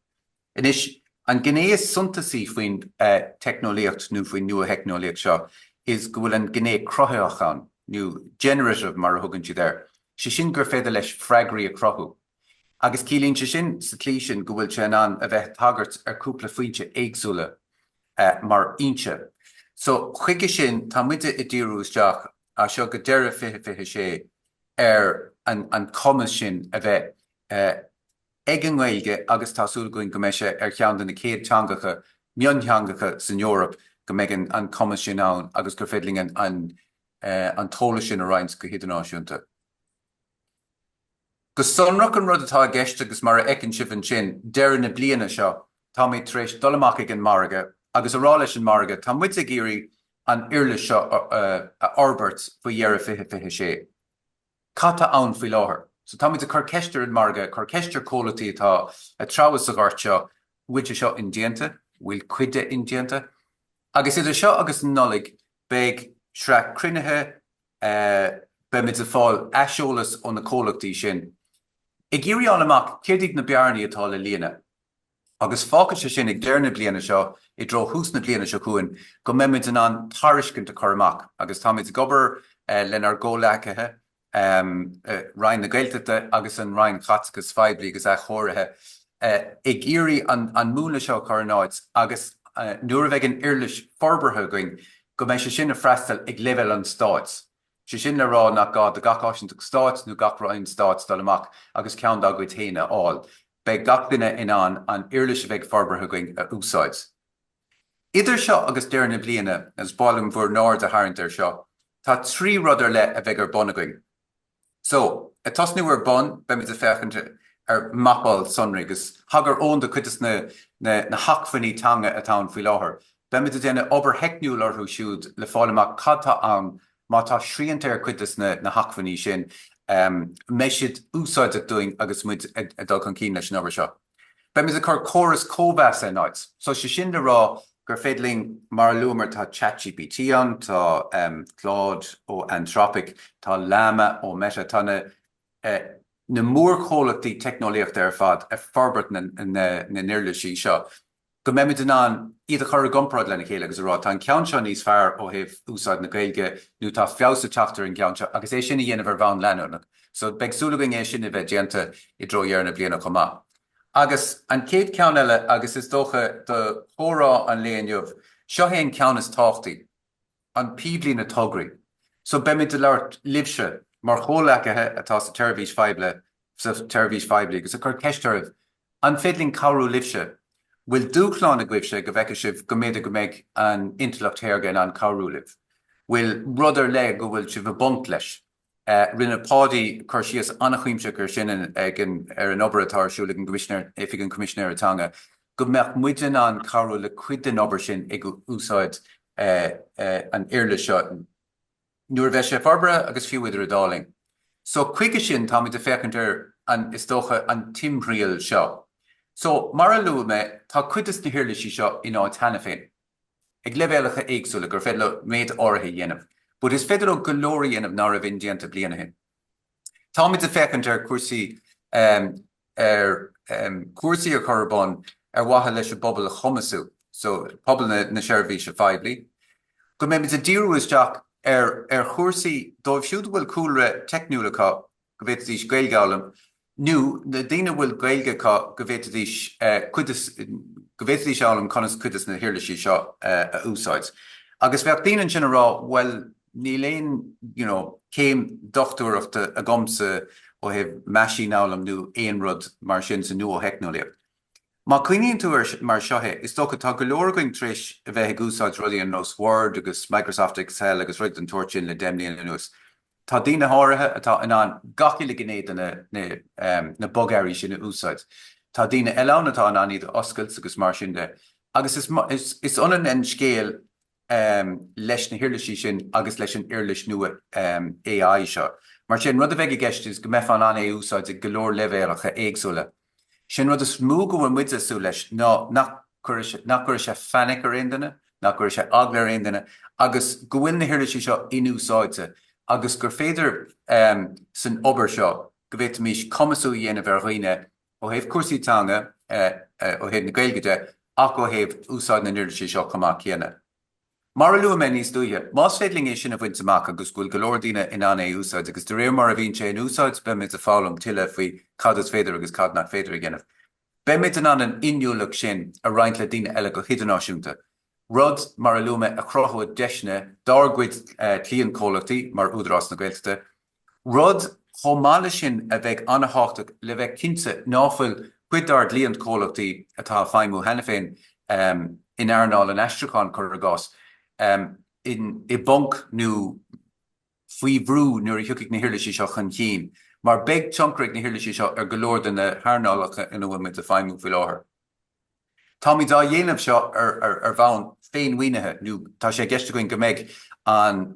Inis an gnéas suntasaí faoin technoliacht nó faoin nua heicnoliacht seo is go bhfuil an gné crothaíochán nó generative mar a thugann si there. Si sin gur féidir leis freigraí a crothú. Agus cílíonn si sin sa clí sin go bhfuil sé an a bheith tagart ar cúpla faointe éagsúla mar inse. So chuige sin tá muide I dtíorú isteach a seo go deireadh fiche sé ar an commas sin a bheith ag an Gaeilge agus tásúil goin go mbeidh sé cheann na céad teangacha, mion teangacha san Eorp go mbeidh an Comhairle agus gur féidling an tóla sin a roinnt go hidirnáisiúnta. Go sonrach an rud atá gceiste agus mar ecinn sibh an sin, deireadh na bliana seo, tá mé tar éis dul amach ag an marga, agus ará leis an marga, tá muid ag iarraidh an uirlis seo a orbert fa dhearr fiche sé. Cata ann faoi láthair. So tá muid a chur ceistir an marga, chur ceistir cólatí atá a trabhas a ghirt seo, uide seo in dianta, bhfuil cuide in dianta. Agus idir seo agus an nolig, beag sreach cruinnithe, be muid a fáil eisiolalas ó na cólachtaí sin. Ag iarraidh an amach céirdigh na bearnaí atá le líana. Agus fáca sé sin ag deir na bliana seo, I dro hús na bliana seo chuin, go mbeidh an tairiscint a chur amach, agus tá muid gobar lenar Gaeltachta, Roinn na Gaeltachta agus an Roinn Caiteachais Phoiblí agus Athchóirithe. Ag iarraidh an múla seo chur anáid, agus nuair a bheith an uirlis forbartha going, go mbeidh sé sin a freastal ag leibhéal an stáit. Sé sin le rá nach gá de gach áisiúnta stáit nó gach roinn stáit dal amach agus ceann dá go téine áil. Beidh gach duine in an uirlis a bheith forbartha going a úsáid. Idir seo agus deir na bliana, as báilm bhór náir a haintar seo, tá trí rudair le a bheith ar bonna going. So, a tasnú ar bon, be muid a fechante ar mapáil sonraí, agus hagar ón de cuitas na hachfaní teanga atá faoi láthair. Be muid a déanana obair heicniúil orthú siúd le fáil amach cadtá an má tá sríanta ar cuitas na hachfaní sin, meisiad úsáid a dúing agus muid a dul chun cín leis an obair seo. Be muid a chur choras cóbheas a náid. So sé sin le rá gur féidling mar luamar tá ChatGPT an, tá Claude ó Anthropic, tá Llama ó Meta, tá na mór chólachtaí technoliacht ar fad a forbert na nuirlisí seo. Go mbeidh an iad a chur a gomprad lena chéile agus rá, tá an ceann seo níos fearr ó thaobh úsáid na Gaeilge, nó tá feabhsa teachtar an ceann seo, agus é sin a dhéanamh ar bhain leanúnach. So beag súlaing é sin a bheith déanta I dro dhearna bliana chomá. Agus an céad ceann eile agus is dócha do chórá an léonmh, seo héon ceannas táchtaí, an Phoiblí na tograí. So be muid de leirt libse mar chomhlacathe atá sa Seirbhís Phoiblí, agus a chur ceistarmh an féidling cabhrú libse, bhfuil dúchláán a gcuibse go bheice sibh go méid an intleacht théarga an cabhrú lib. Bhfuil rudair le go bhfuil sibh a bont leis. Rinne pádaí chuir síos annach chuimse gur sin ar an obair atá siúla an Oifig an Comhairle Teanga, go mbeadh muideann an cabhrú le cuid den obair sin ag úsáid an uirlis seo. Nuair bheith sé forbara agus fiúidir a dáling. So cuige sin tá muid a feicintear is dócha an timbrial seo. So mar a luame tá cuidas na hiirlisí seo in áit hena féin. Ag leibhéalacha éagsúla gur féidir méid áirithe dhéanamh. But is féidir ó golóirí dhéanamh nar a bhíonn déanta bliana hin. Tá muid a feicintear cuasaí cuasaí a chorban ar watha leis a bobbal a chomasú. So pobal na Seirbhíse Phoiblí. Go mbeidh a díriú isteach ar chuasaí dóibh siúd bhfuil cúlra technúlacha go bhfuil dís gailgeálam, nó na daine bhfuil gailgeá go bhfuil dís álam conas cuidas na hiirlisí seo a úsáid. Agus bheith daanaan sin rá, well, ní léon, céim dochtúireachta a gomsa ó thaobh meisí nálam nó éon rud mar sin sa nua heicnoliacht. Má cuiníonn tú mar seothe, is tócha tá go leor going tris a bheith ag úsáid rudaí an nós Word agus Microsoft Excel agus ruid an tuairt sin le déimlíon nuas. Tá daoine háirithe atá in an gaci le gnéad na bogairí sin na úsáid. Tá daoine eile atá in an iad oscailt agus mar sin de. Agus is onan an scéal leis na hiirlisí sin agus leis an uirlis nua AI seo. Mar sin rud a bheith gceist is go mbeadh an é úsáid ag golóir leibhéalacha éagsúla. Sin rud is mú go bhfuil muid asú leis nach chuir sé fanic ar aondaine, nach chuir sé agla ar aondaine, agus go bhfuil na hiirlisí seo inúsáidte, agus gur féidir san obair seo go bhfuil míos cumasú dhéanamh ar dhaoine ó thaobh cuasaí teanga ó thaobh na Gaeilge ach ó thaobh úsáid na hiirlisí seo chumá chéanna. Mar a luam níos dúthe, más féidling é sin a bhaint amach agus bhfuil golóir daoine in an é úsáid, agus de réir mar a bhíonn sé an úsáid, be muid a fálam tuile faoi cad is féidir agus cad nach féidir a ghéanamh. Be muid an inniúlaach sin a roinnt le daoine eile go hidirnáisiúnta. Rud mar a luame a chrothú deisne, darguid clíon cólachtaí mar Údarás na Gaeltachta. Rud chomála sin a bheith anatháchtach le bheith cinnte náfuil cuidard líon cólachtaí atá feimú hena féin in airnáil an astraán chur agás. In I bonk nó faoi bhrú nuair a thuigh na hiirlisí seo chun chin, mar beag tioncraigh na hiirlisí seo ar golóir den na hairnálacha ina bhfuil mit a feimú faoi láthair. Tá mí dá dhéanamh seo ar bhain féin mhuoinethe nó tá sé gceiste goin go méid an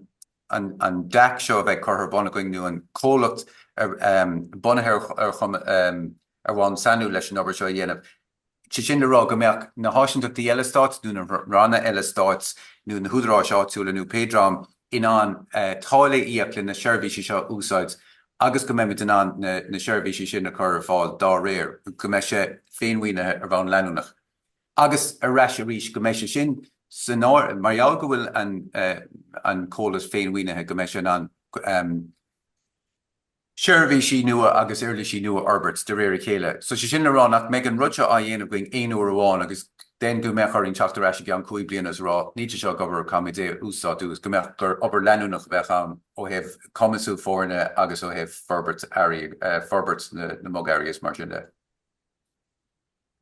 deach seo a bheith chur bonna going nó an cólacht bunathe ar bhain sanú leis an obair seo dhéanamh. Tí sin le rá go mbeadh na háisiúntaachtaí eile stáit nó na ranna eile stáit nó na Údarás áitiúla nó Péadrám in an tála íoc le na seirbhíse seo úsáid, agus go mbeadh in an na seirbhíse sin na chur ar fáil dá réir, go mbeadh sé féin mhuoinethe ar bhain leanúnach. Agus ar reis a rís go mbeadh sé sin san áir, marall go bhfuil an cólas féin mhuoinethe go mbeadh sin an Seirbhísí nua agus iirlisí nua Arbert de réir chéile. So sé sin rá nach méid an rudse a dhéanamh going 1 uair amháin agus den go mbeadh ar an teachtar eise gan 5 blianas rá, níte seo gobar comidé úsá dús go mbeadh gur obair leanúnach bheith an ó heh commasú fórne agus ó heh Forbert na mog areas mar sin de.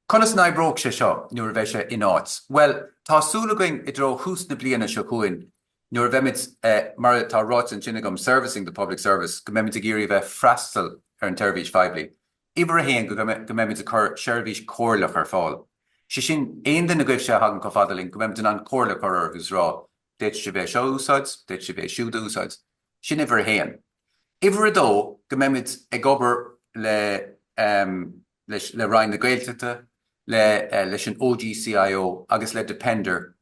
Conas na bróg sé seo nuair a bheith sé in áit. Well, tá súla going I dro hús na bliana seo chuin nuair bheith mar tá ráit an sinna gom servicing the public service go mbeadh géirí bheith freastal ar an Seirbhís Phoiblí. Ibar a héan go mbeadh chur Seirbhís cóirlach ar fáil. Si sin aon den na goibh sé hagan cofadaling go mbeadh an cóirlach ar agus rá. Deit sé bheith seo úsáid, deit sé bheith siúda úsáid. Sin ibar a héan. Ibar a dó go mbeadh ag obair le Roinn na Gaeltachta, leis an OGCIO agus le depender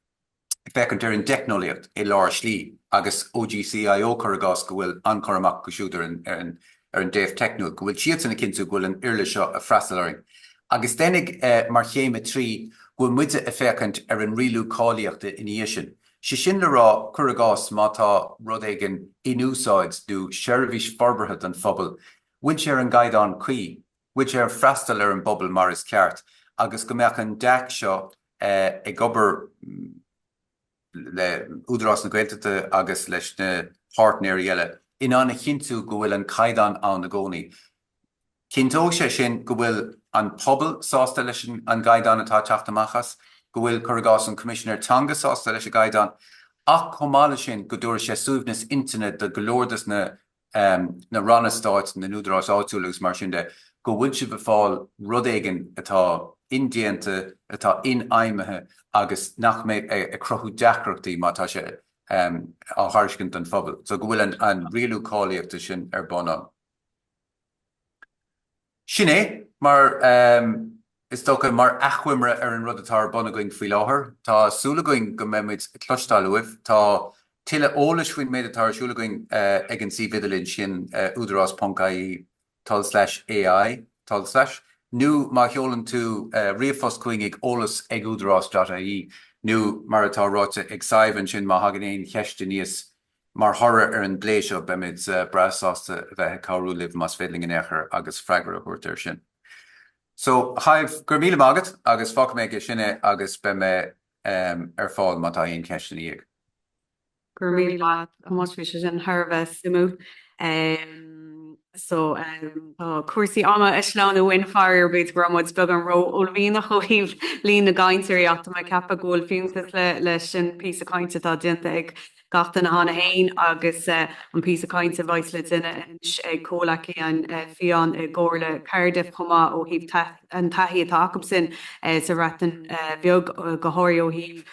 fecant ar an deicnoliacht I lár slí agus OGCIO chur agás go bhfuil anchor amach go siúd ar an déobh technúil go bhfuil siad sanna cinnte go bhfuil an uirle seo a freastalaring. Agus dénig mar chéime trí bhfuil muide a fecant ar an rialú cáiliachta in ísin. Si sin le rá chur agás má tá rud éigean inúsáid nó Seirbhís forbartha an phobal, bhain sé ar an gaiidán cuí, bhain sé ar freastal ar an bobal mar is ceart, agus go mbeadh an deach seo ag obair le Údarás na Gaeltachta agus leis na partnéirí eile in anna chinú go bhfuil an caiidán an na gcónaí. Cintóg sé sin go bhfuil an pobal sásta leis an gaiidán atá teachtamachchas, go bhfuil chur agás an Comhairle Teanga sásta leis a gaiidán, ach chomála sin go dúir sé suaimhnas internet de golóirdas na ranna stáit na Údarás áitiúlagus mar sin de, go bhfuil si bheith fáil rud éigean atá indianta atá inaimethe agus nach méid a crochú deachreachtaí má tá sé á thaircint an phobal. So go bhfuil an rialú cáiliachta sin ar bonna. Sin é, mar is tócha mar achhuimre ar an rud atá ar bonna going faoi láthair. Tá súla going go mbeadh clostáil uibh, tá tuile ólas faoin méid atá súla going ag an si bidalinn sin údarás.ie /AI nu má cheolann tú riamhfos cuing ag ólas ag údarás.ie nu mar atá ráite ag saibhann sin má hagan éon cheiste níos mar thora ar an bléisio beimid brasásta bheith cabhrú libh más fédling in éair agus freigar a chuirtear sin. So chaibh gur míle mágad agus fáca méid sinne agus beime ar fáil má tá aon ceiste níag. Gur míle mágad amás fi sin tharbheith simú. So cuasaí ama isleán a bhain fear beit gramid beg an ro ó bhí nach chohíh líon na gaiintirí achta mai cepa ggóil fiúntas le sin pí a caiinte tá dinta ag gachtain na hána hain agus an pí a caiinte bhaith le duine ag cólaí an fián i Comhairle Caerdydd chumá ó híh an taithí atá acham sin sa ratan bheag go háirí ó híh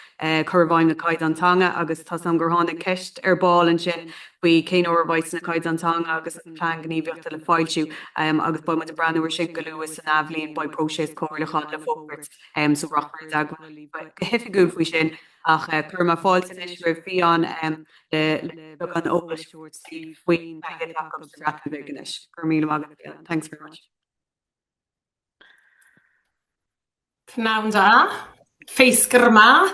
churbhain na Caidán Teanga agus tá an gur tháinig ceist ar báil an sin bhí cén órbhaid na Caidán Teanga agus an plan gníomhiochta le fáiltiú agus ba de breanúir sin go luas an abhlíonn ba próséis cóirlachan le fógurt so rachar daganlí hifiúil faoi sin ach chur má fáilta is ra fián le an ólasúirt sí faoin ratabhganis. Gur míle mágad. Thanks very much. Pnawn da, Feisgyrma.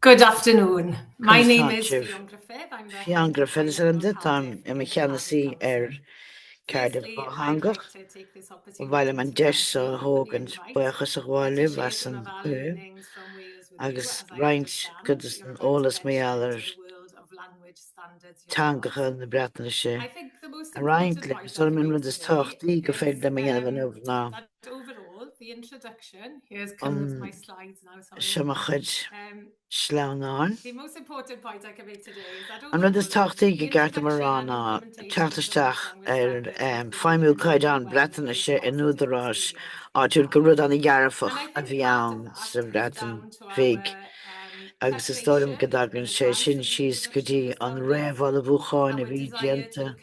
Good afternoon. My name is Fionn Griffith is an I'm a Mechanici Caerdydd Dhátheangach. While I'm deis so Hogan buchas a bháile was an agus Roinn Caiteachais ólas méallar Teangacha na Breataine sé. A Roinn le so min rud is tochtaí go féidir le méanamh ná. the introduction. Here's comes my slides now. Sorry. Siamachid Sláán. The most important point I can make today is that An rud is táchtaí go gcearta mar rán teachtasteach feimimiú caighdeán breataise in Údarás áitiúil go rud anna dhearfach a bhí ann sa breatan bhíg. Agus is dóm go dagann sé sin síos go dtí an réamháil a bhuacháin a bhí déanta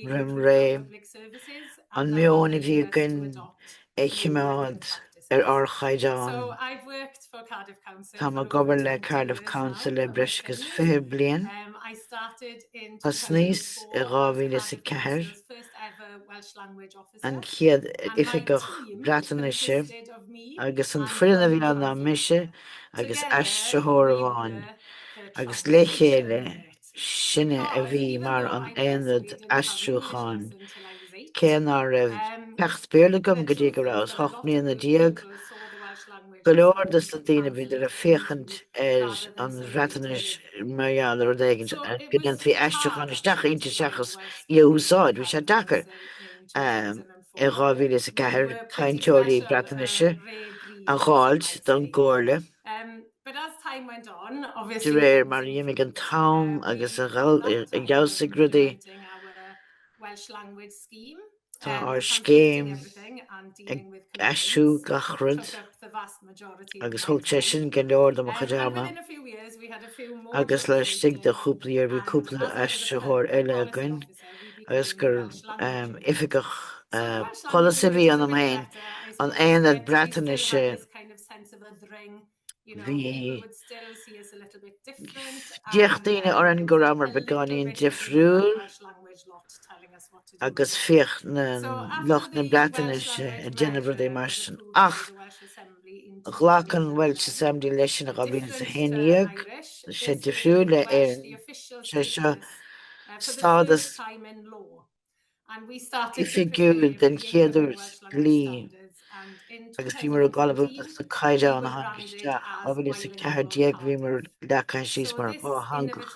rim ré. An meón a bhí gin éicimeád orchaidán. Tá má Comhairle Caerdydd Council le breisgus 5 bliain. Faisnéise I 2004 an chiad oifigach breataise agus an frian a bhí an ná mise agus aisteóir amháin agus le chéile sinne a bhí mar an aonad aistriúcháin. Céan á raibh cecht béla gom go dtí go rás 8 mbliana díag. Go leor dus na daoine bhíidir a féchant an bhreatanis marall ar dhéigean gníon bhí aisteúcháin isteach ionta seachas I úsáid, bhí sé dachar I 2004 cainteoirí breataise an gháilt don Comhairle. De réir mar dhéimigh an tam agus a gheabhsaigh rudaí tá ar scéim ag aistriú gach rud agus thug sé sin go leor do mo téama agus le stig de chúplaí ar bhí cúpla aistriúthir eile againn agus gur oifigach policy bhí an am héin an aonad breataise bhí díoch daoine ar an go raibh mar beáiníonn difriúil agus fiocht na locht na breataise a déanamh rud é mar sin. Ach ghlachan Welsh Assembly leis sin a 2011 sé difriúil le éireann sé seo stádas oifigiúil den chéadúir lí agus bhí mar a galbhúach sa caighdeán na hangaisteach á bhfuil sa 40 bhí mar leachtáis mar hangach.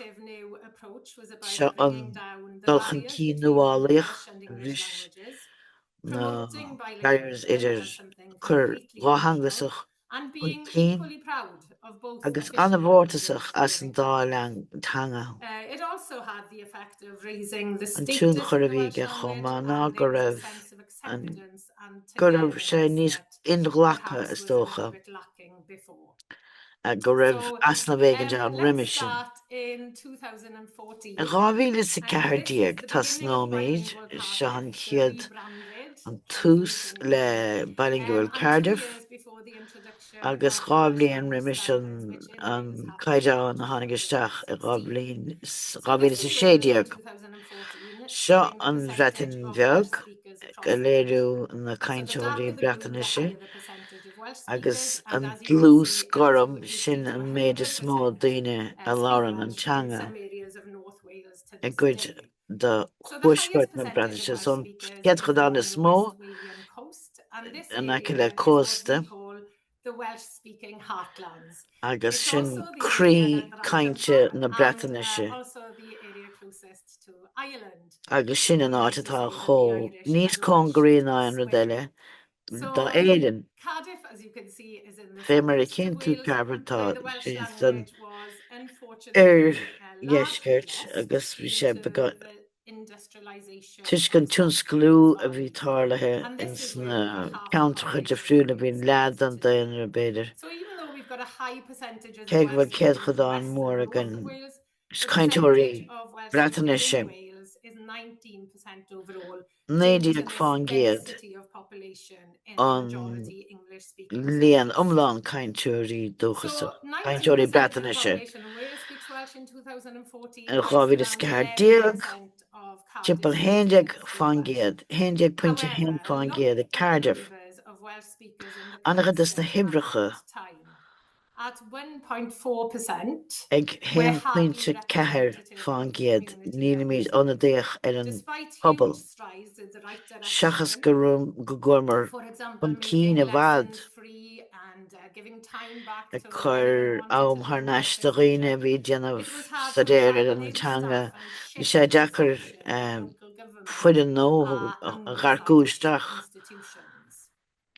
Seo an dulchan cí nuálaíoch bhís na barriers idir chur láthanglasach chun cín agus anna bhórtasach as an dá lean teanga. An tún chur a bhíige chomána go raibh sé níos inghlacha is dócha go raibh asna bhéigean an riimi sin. In 2014 tá snóméid se an chiad an tús le Comhairle Caerdydd agus rábblion riimi an caighdeán na hangaisteach I 2016. Seo an bhreatain bheag go léirú na cainteoirí breataise agus an dlús goram sin an méid is smó daoine a láran an teanga I gcuid de thuaisceart na breataise son ceadchadán is smó an aice le cósta agus sin crí cainte na breataise agus sin an áit atá chó níos cóngraíon an rud eile dá éireann fé mar a cén tú ceapadtá is an dheisceart agus bhí sé tuiscin tionsclú a bhí táirlathe in sna ceantracha difriúil a bhíon lead an daoine beidir. Cé bhfuil ceadchadán mór agan cainteoirí breataise. 90 fáin géad an líon umlán cainteoirí dúchasach cainteoirí breataise. In 2014 timpil 11 fáin géad 11.1 fáin géad a Cardiff. Annachad is na hibricha at 1.4%. Ag 1.4 fáin géad nílimid anna déach ar an pobal. Seachas go gomar chun cín a bhad a chur am haar neiste riine bhí déanamh sa déir ar an teanga. Bhí sé deachar fuidir nó a gharcúisteach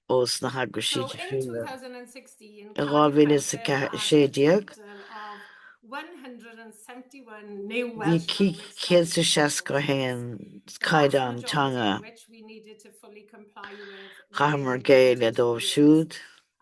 os na hagra So siad in fiúla. 2016, Ar Cardiff Mhaibhliaigh sa Council had sé a déag, total of 171 new bhí Welsh language céad sa standards seac go enforced, haon the Caidán vast majority Teanga of which we needed to fully comply with Chamar within Gael 1 to 2 dóibh years. siúd.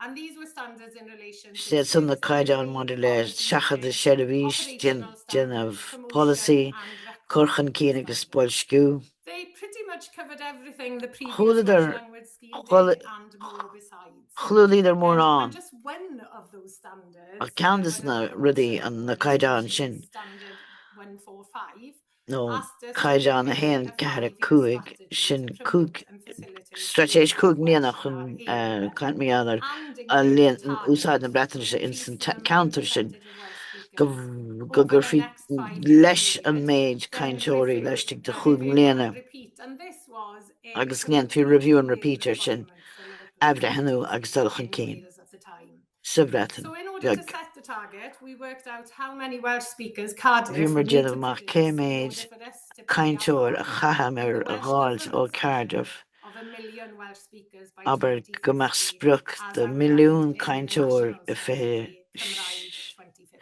And these were standards in relation to Sé san na service Caidán delivery, maidir le Seachadadh policy Seirbhís operational déanamh standards, policy, promotion and Corchan recruitment cían agus standards. spoilsciú. They pretty much covered everything the previous Chúlaidir Welsh language scheme did and more besides. Chúlaidir mór And an. just one of those standards, Ach ceantas na rudaí an na Caidán sin. Standard 145, nó asked us to Caidán a prepare héan a ceathair 5-year cúig strategy sin to promote cúig and facilitate stratéis the use cúig of Welsh níanach in our chun area caiintmíannar and a included líon úsáid na targets Breataine to sin increase san the number and counter sin percentage of Welsh go speakers go over gur the fi next 5-year leis an period. méid Then caiinteoirí leis de chuig review mbliana and repeat, and this was a agus gnéan fi review and repeater sin requirement for local abhre hanú authorities agus dulchan in cín Wales at the time. sa Breataine So in order to beag set the target, we worked out how many Welsh speakers Cardiff bhí mar would need to déanamh produce cé in méid order for us to play our caiinteoir a part chaham in the a Welsh gháilt ó government's vision Cardiff of 1 million Welsh speakers by aber go meach 2050, spruch as de outlined milliún in the caiinteoir National a fé Strategy Cymraeg 2050.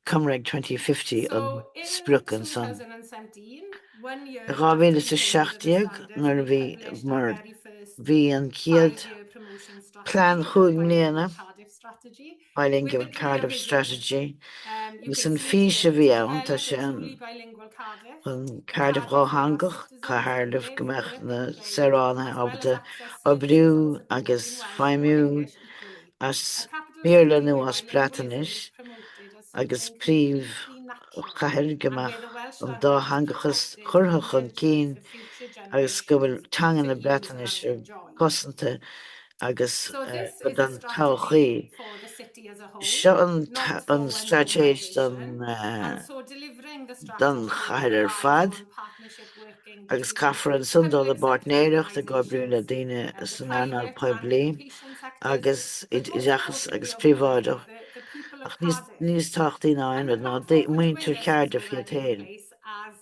Cymraeg 2050 an So in sprucan san. 2017, 1 year Rábhéile after sa we came under the 16 standards, nar we bhí published mar our very first bhí an ciad 5-year promotion plán strategy, the chuig Bilingual mbliana Cardiff strategy, with bilingual the clear Cardiff vision. strategy You agus can an see it físe here, bhí to ann tá develop sé a an truly bilingual Cardiff, an a Cardiff Cardiff where our Ráthangach citizens Caerdydd live, gomach work na and play, Sarána as well as ábhta access services and obriú support agus in Welsh or feimimiú English equally. as A capital béle city nó where as bilingualism is platanis promoted as agus something príomh completely natural, chair and gomach where the Welsh an language is dáthangachas protected and churthachan nurtured cín for future agus go bhfuil generations teangan to na use Breatanis and enjoy. cosanta agus So this go is a don strategy for the city as a whole, seo not an for one stratéis organisation. And so delivering the don strategy chair fad relies on partnership working agus between caafar an sundal le public sector bartnéireacht a gobrú le organisations, daine the san Airnal private and Phoiblí education sectors, agus but most idirachas importantly agus of all, I príomháideach think, the people of ach Cardiff. níos táchtaí ná And aon the ná platform for doing muintir this was Cardiff iad already in héin. place as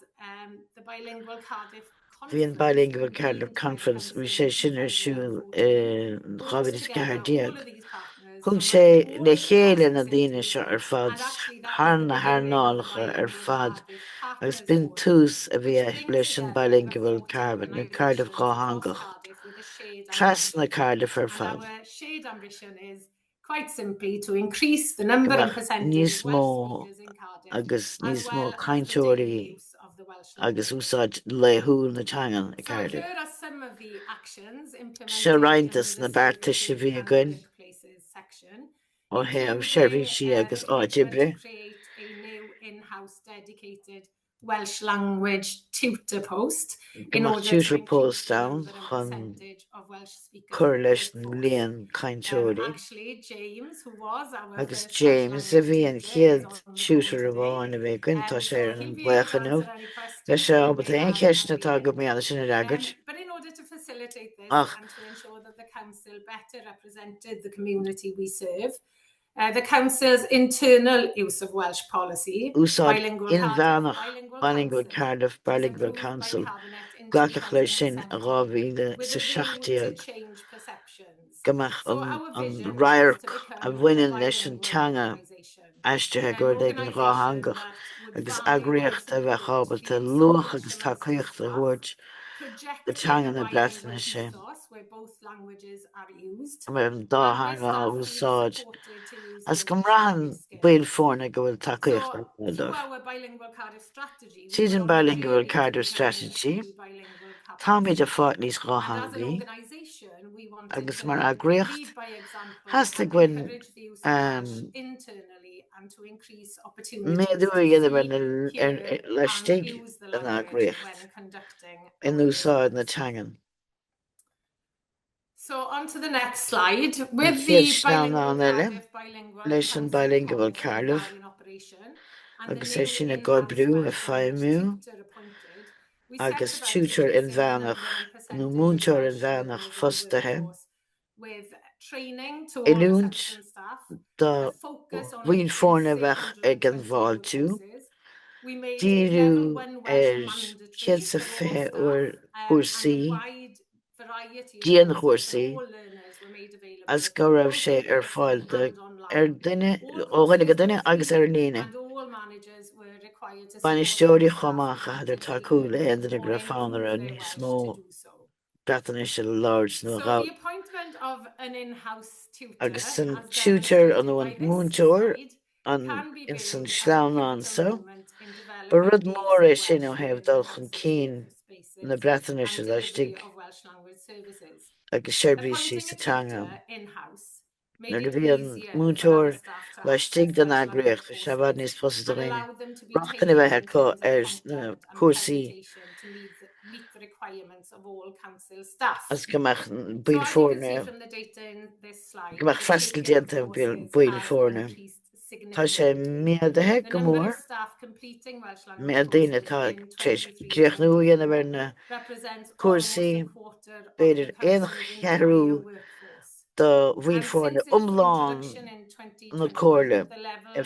the Bilingual Cardiff Bhí an Conference bilingual convened Cardiff by the Conference bhí Council sé in sinar siúil 2014, brought Chábhairle together all Caerdydd. of these partners Thug from sé all le across chéile the na daine city, seo ar fad and actually that was thar the na beginning of the thárnálacha ar Bilingual fad Cardiff agus Partners bin Forum, tús a bhí which brings leis an together over bilingual 40 Cardiff na Cardiff organisations across Ráthangach. Cardiff with a shared Tras na ambition. Cardiff ar And fad. our shared ambition is quite simply to increase the number and Gomach percentage níos of Welsh mó speakers in Cardiff, agus as níos mó well as the cainteoirí daily use of the Welsh agus language. úsáid le húil na teangan i So Cardiff. here are some of the actions Se implemented under roinntas the na bearta services se bhí and againn workplaces section, ó heamh including Seirbhísí agus the commitment áitibre. to create a new in-house dedicated Welsh language tutor post in Gomach order to tutor increase post the down number and chun percentage of Welsh speakers chur in the leis an workforce. líon cainteoirí. Actually, James, who was our Agus first Welsh James a language bhí an tutor, is chiad on the phone tutor a today. bháin a bheith gcuintá sé So ar he'll an be able to buchanú. answer any Leis questions se that you ábhar may é have ceist at the natá go end. méala sin ar agart. But in order to facilitate this Ach. and to ensure that the council better represented the community we serve, the council's internal use of Welsh policy, Úsáid Bilingual in Cardiff, bheanach Bilingual Bilingual Council, Cardiff was Bilingual approved by Council Cabinet in ghlacadh leis sin a 2017 ghábhíle with sa a view to 16 change perceptions. gomach So an our vision rairc is to a become a bhaineann leis an bilingual teanga organisation. aiste An gur ag an organisation Ráthangach that would agus value and agriocht a bheith support chábhailta the luach agus exceptional tacaíocht a staff, thuairt the projecting a teanga na bilingual Breataine sé. ethos where both languages are used, Am an and dáthanga where staff feel úsáid. supported to use As English gomrahan language buil skills. fórna go bhfuil tacaíocht So ar through fáidir. our bilingual Cardiff strategy, we Siad were an on the bilingual journey to Cardiff becoming a strategy, truly bilingual tá méid capital a fáit city. níos And as an Ráthanglaí, organisation, we wanted agus to mar agriocht, lead by example has to and gwen encourage the use of Welsh internally and to increase opportunities méadú to iad see, hear and leistigh use the an language agriocht when conducting in our úsáid na business. teangan. So on to the next slide. With An the chéad slán bilingual ná eile, Cardiff bilingual leis an council bilingual policy Cardiff, now in operation and the agus é new sin a in-house gobrú a Welsh language feimimiú, tutor appointed, we agus set about tutor in increasing the bheanach, number and nó percentage of múnteoir in Welsh bheanach speakers in the fostathe, workforce with training to all Ilunt reception staff, dá a focus on bhuiin fórna introducing bheith ag an 120 bháil new tú, courses. We made díú level 1 Welsh mandatory chéad sa for all fithe staff, uair and a cuasaí, wide variety of díon courses for cuasaí, all learners as go raibh sé fáil duine óghaile go duine agus líne. Banisteoirí chomacha idir takeú le héidir go raibh fánar a níos mó breataise láirs nó gá. Agus san tutor an bhain múnteoir an in san sleamhnáin so. Ba rud mór é sin ó hebh dul chun cín na breataise leistigh agus Seirbhíse Teanga. Nar go bhí an múnteoir leistigh den agriocht se bhd níos posta doine. Rachtain bheitthe có na cuasaí as gomach buil fórne gomach freistal déanta buil fórne. Tá sé ionadaithe go mór mé daine tá críochnú dhéana bhar na cuasaí beidir chearú do bhuiil fórne umláin na cóirle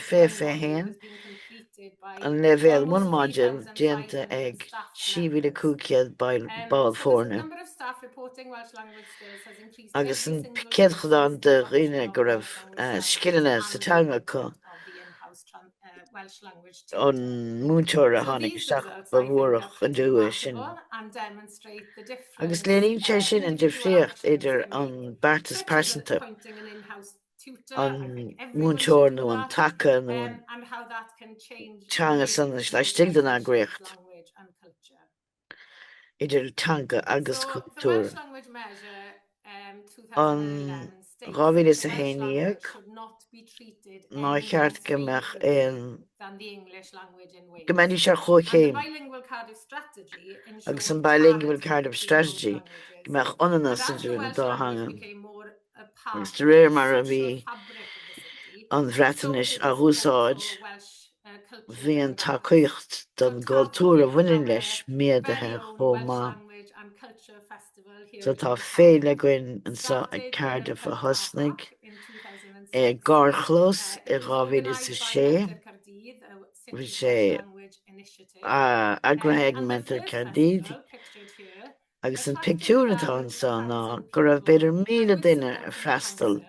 féin an levéal one module déanta ag síbhí le cúciad báil fórne. Agus an céadchadán de riine go raibh scileanna sa teanga có an múnteoir a tháinig isteach ba mhuarach an dúa sin. Agus léiríonn sé sin an difríocht idir an beartas persanta an múnteoir nó an taca nó an teanga san leistigh den agriocht idir teanga agus cultúr. An 2011 ná cheart gomach gomenní sé chóchéim agus an bilingual Cardiff strategy gomach anana sa dúin Dhátheangach. Agus de réir mar a bhí an bhreatanis a úsáid bhí an tacaíocht don gcultúr a bhain leis méadaithe chomá. So tá féile le goin an sa ag Cardiff a thosnaigh Gárchlós i 2006 bhí sé agrathe ag Comhairle Caerdydd agus an pictiúr atá an sa ná go raibh beidir 1,000 duine a freastal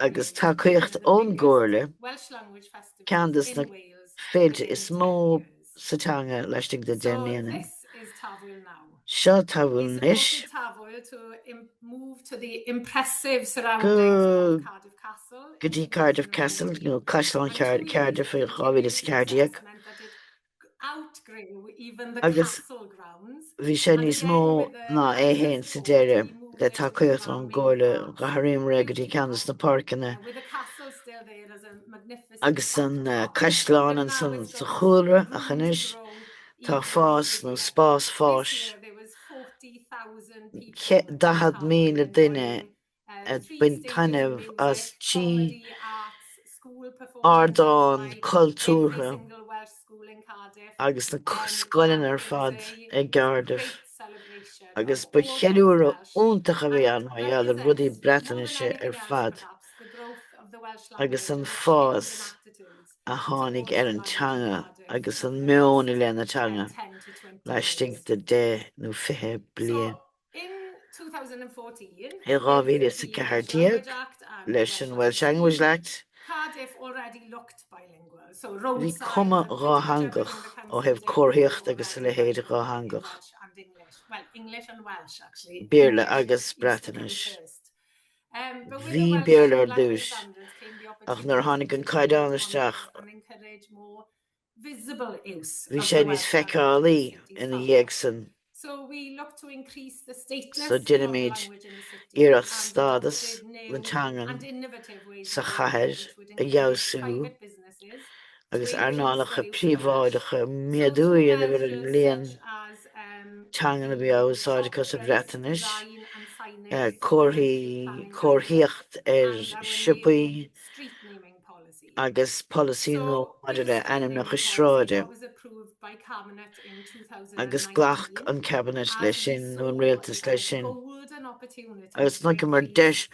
agus tacaíocht ón gcomhairle ceandas na féilte is mó sa teanga leistigh de déimlíana. Seo taibhúil níos go dtí Cardiff Castle nó Caisteán Cairdeach i 2010 agus bhí sé níos mó ná éhéin sa deire le tacaíocht an gcomhairle ghathraíomra go dtí ceannas na páirceanna agus an Caisteán an san sa chúlra a chanis tá fás nó spás fás 10,000 duine buin tainmh as tí ardáin cultúrtha agus na scoileann ar fad ag Cardiff agus ba cheiliúra úntacha bhí an an rudí breataise ar fad agus an fás a tháinig ar an teanga agus an meón i leanna teanga leistigh de 10 nó 20 bliain. I 2014 leis an Welsh Language Act bhí cuma reáchtáil ó hebh comhairle agus le héad reáchtáil béarla agus breatanis. Bhí béarla ar dúis ach nar tháinig an caighdeán isteach bhí sé níos feiceálaí ina dhéag san so dinimiid iarracht stádas le teangan sa chathair a gheabhsú agus airnálacha príomháideacha miadúí ina bhfuil an líon teangan a bhí úsáide cos a breatanis cóthíocht ar sipaí agus policy nó maidir le ainm nach sráide agus ghlach an cabinet lei sin nó an rialtas lei sin agus ná go mar deis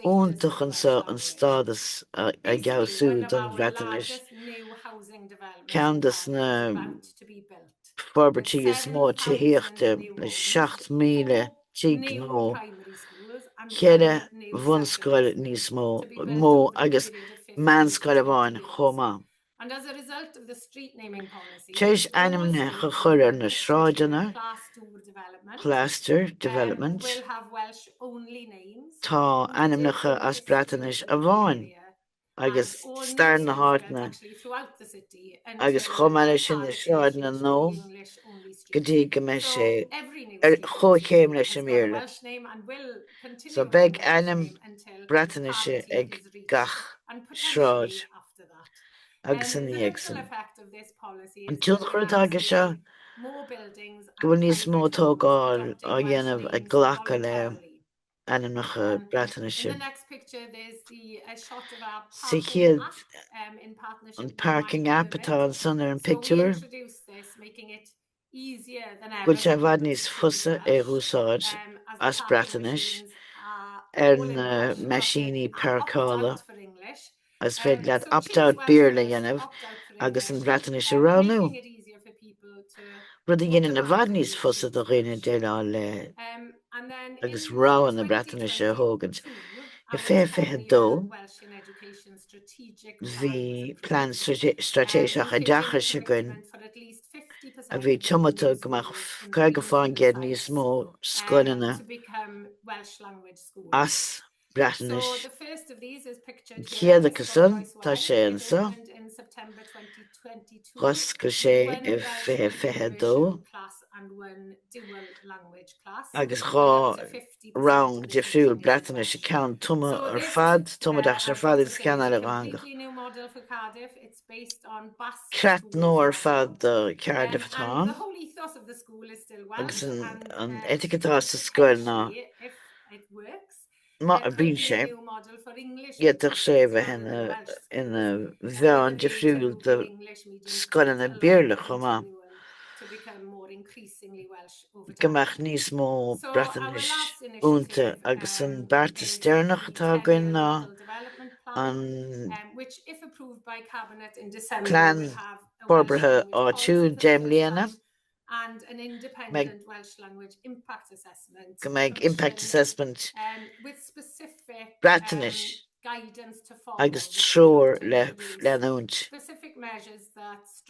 úntachan sa an stádas a gheabhsú don breatanis ceandas na forbartí is mó tííochta le 7,000 tí nó chéile bhunscoil níos mó agus meanscoil bháin chomá. And as a result of the street naming policy, Téis ainmne go chuir na sráideanna, Plaster Development, will have Welsh only names. tá ainmnecha as Bratainish a bháin, agus stair na háitna, agus chomáile sin na sráideanna nó, go dtí go mbeidh sé chomh leis an méarla. So beidh ainm Bratainiche ag gach sráid. Agus an éagsan. An túnchrid agus seo go bhfuil níos mó tógáil á dhéanamh ag ghlacha le ainmnecha Bratainiche. Sa chéad an parking app atá an son ar an pictiúr, bhfuil sé bhfad níos fusa é úsáid as Bratainish ar na maisíní parcála. As féad leat opt-out béarla dhéanamh agus an Bratainish a ránú. Rud a dhéanaan na bhfad níos fusa do réine déile le agus rá na Bratainish a thógant. I fé dó, bhí plán stratéiseach a dachar se goin a bhí tomata go go fáin géad níos mó scoileanna as Bratainish. Céad a san tá sé ansa, chos go sé i fé dó, agus chá rang difriúil Bratainish a ceann tuma ar fad, tumadach ar fad is ceanna le bhangach. Creat nó ar fad do Cardiff atá, agus an eticetá sa scoil ná má a bhíonn sé, gheadach sé bheith ina bhean difriúil do scoileanna béarla chomá. Gomach níos mó Bratainish únta agus an bearta stearnach atá goin ná an plán forbrithe áitiúil déim líana go mbeidh impact assessment Bratainish agus tróir le leanúint.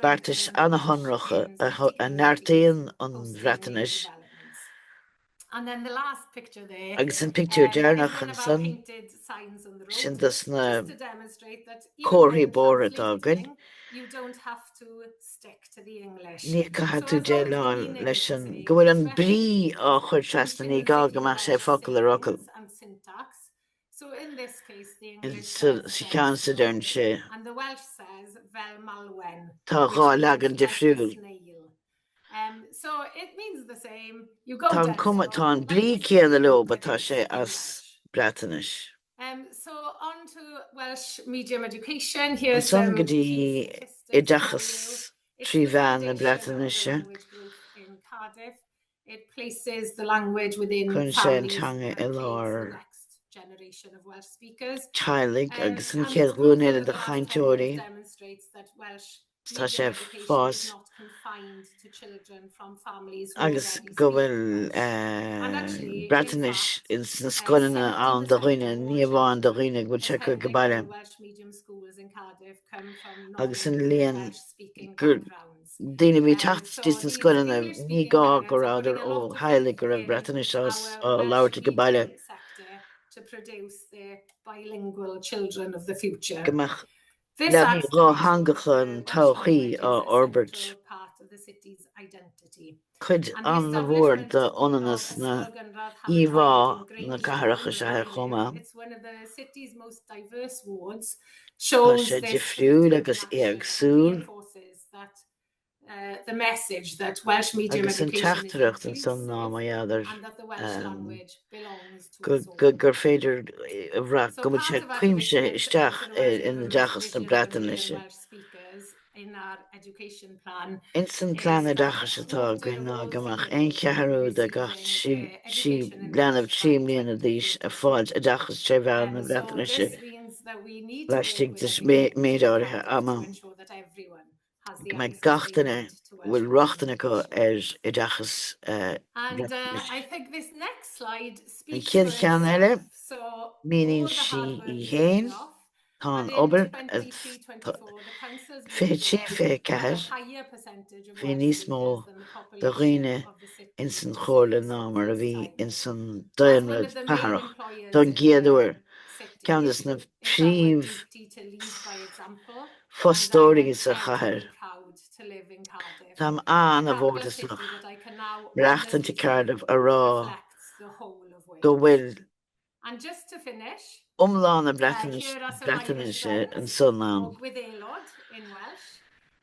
Beartais anna honracha a neartaíonn an Bratainish. Agus an pictiúr dearnach an san sin dus na cóirí bóra dágain. Ní caithe tú déileáil leis an go bhfuil an brí á chuir trasna ní gá go meach sé focail ar ocail. Si ceann sa dearn sé. Tá gá leagan difriúil. Tá an brí céanna leo tá sé as Bratainish. So on to Welsh medium education. Here's San go dtí i dachas trí bhean na Bratainiche. In Cardiff, it places the language within chun sé an teanga i lár generation of Welsh speakers. Teilig agus an chéad glúnéile de chainteoirí. Tá sé fás agus go bhfuil Bratainish in na scoileanna ann do dhuine ní bháin do dhuine go sé go go baile. Agus an líon gur daoine bhí tacht na scoileanna ní gá go ráidir ó Heilig go raibh Bratainish á labhairte go baile. To produce the bilingual children of the future. Le rá hangacha an todhchaí á orbert. Chuid an na bhór de ionanas na íomhá na cathairicha se chomá. Tá sé difriúil agus éagsúil. The message that Welsh medium agus an education teachtareacht an san ná maiadar and that the Welsh language belongs to gur féidir bhra go bhfuil sé cuimse isteach in dachas na Bratainiche. in our education plan. In san plán a dachas atá go ná gomach ein ceathrú de gacht sí leanamh tríim líana díos a fáid a dachas sé bhean na Bratainiche. Leistigh dus méadáirithe ama. mae gachtainna bhfuil rochtainna go I dtachas And I think this next slide An speaks chéad for cheann itself. eile, So míonn all the si hard work I is héin, paying off. tá And an in obair 23-24, the councils fé voted tí fé had a ceathir, higher percentage of fé Welsh níos mó speakers than the do population dhaoine of the city. in san in chomhairle cities ná of mar a this bhí time. in san As one daonra of the main patharach. employers Don in the géadúir, city, ceannas na it's our príomh duty to lead by example. fostóirí And I'm sa chathair. terribly proud to live in Cardiff. Táim The an a capital bhórtas city nach that I can now reachtain honestly Cardiff say a rá reflects the whole of go Wales. bhfuil And just to finish, umláán a here are some breataine Irish an friends sunán. with Aelod in Welsh,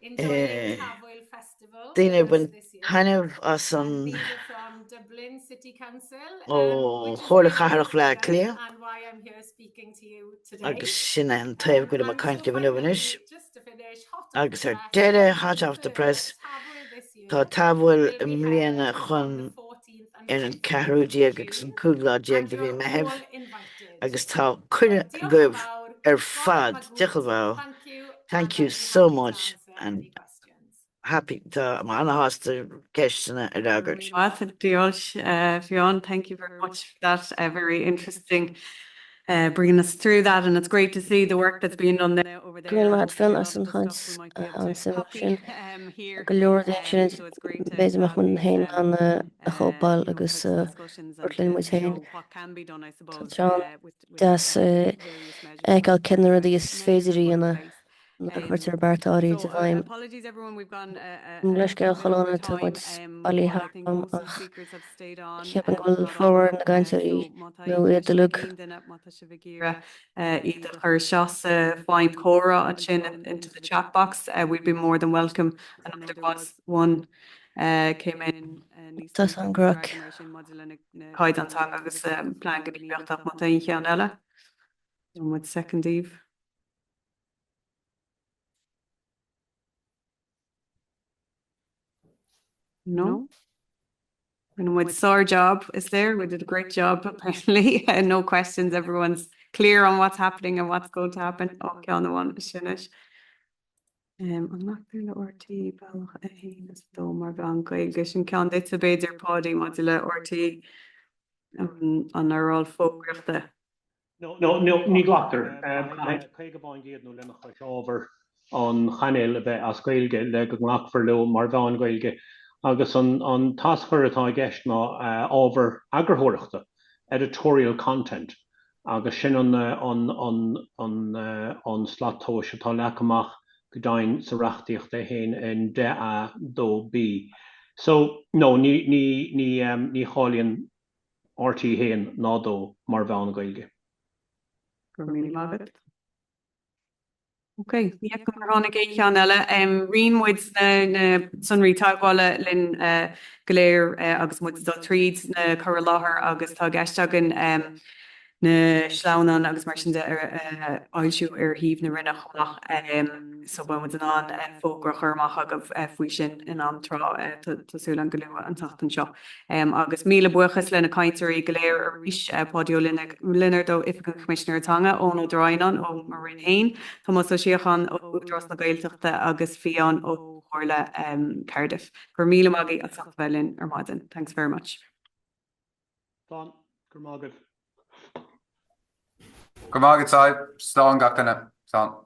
enjoying Tafwyl Festival Daoine with us bhain this year. tainmh as And an these are from Dublin City Council, ó which is chomhairle where I Caerdydd grew up clia, and why I'm here speaking to you today. agus sin an taobh go And caint so go bhfuis, finally, just to finish, hot off agus the ar press, deire on hot June off the 3rd, press, Tafwyl this year tá tabhail will be mbliana held chun on the 14th and ar an 15th ceathrúdíag of agus an June, cúdláidíag and de bhí you're meitheamh, all invited. agus tá So cuine diolch yn goibh fawr, ar Bob fad, Magwyd, diolch yn fawr. thank you, Thank you and I'd be so happy to much, answer and any questions. happy to man hásta ceistena ar agart. Fionn, thank you very much for that. Very interesting. Bringing us through that, and it's great to see the work that's being done there over there. Gwyl maad Hopefully Fionn a as lot of an the chaint stuff we might be able an to sim copy sin here. go leor sin So it's great to béidir have man these, hain an a chópáil you know, agus types of discussions and Brooklyn was hain. show what can be done, I suppose, John with das various measures eáil ceannar a is measures féidirí in ana place. chuirtar bartáí So de bhaim. apologies everyone, we've gone Leis a gael bit over chalóna time, tuid but bailí I think most of the ach speakers have stayed on. ceapan goil not flór all, na gaiintearí so Mata nó iad de lug. Mata Shivagira, either her Shasa, find Cora and Chin into the chat box. We'd be more than welcome. I know there was one came in Tas an grach. Chuid an Teanga agus plan go dtí beochtach Mata Cheann eile. With second Eve. No. And with our job is there, we did a great job apparently. No questions, everyone's clear on what's happening and what's going to happen. Okay, on the one finish. I'm not going to RT bell is do mar van goigus and can dit a beidir podi modula RT on our all fógrachta. No, ní ghlaachtar. Chuige báin géad nó lena chuis ábhar an chanéil a bheith as gailge le go ghlachfar le mar bheán gailge. Agus an tasachar atá gceist ná ábhar agrarthireachta, editorial content, agus sin an slátóis atá leacamach go dain sa reachtaíocht a hain in de a dó bí. So no, ní cháilíonn RT hain ná dó mar bheán gailge. Okay, yeah, Comhairle Caerdydd, Roinn muid na sunraí tágála linn goléir agus muid do tríd na chur láthair agus tá geisteagan na sláán agus mar sin de áilsiú ar híomh na rinne chumach so ba muid an fógra churmach agah faoi sin in anrá tású an goúa an tatan seo. Agus míle buchas lena caiintearí goléir ar ríis pódio linnar dó Oifig Comhairle Teanga ón Údarás ó mar rin hain. Tá so Sheachtain Údarás na Gaeltachta agus Fionn ó Comhairle Caerdydd. Gur míle magaí a Sachbelin ar maidin. Thanks very much. Don, gur mágad. Gur mágad, Slán gachtainna, Slán.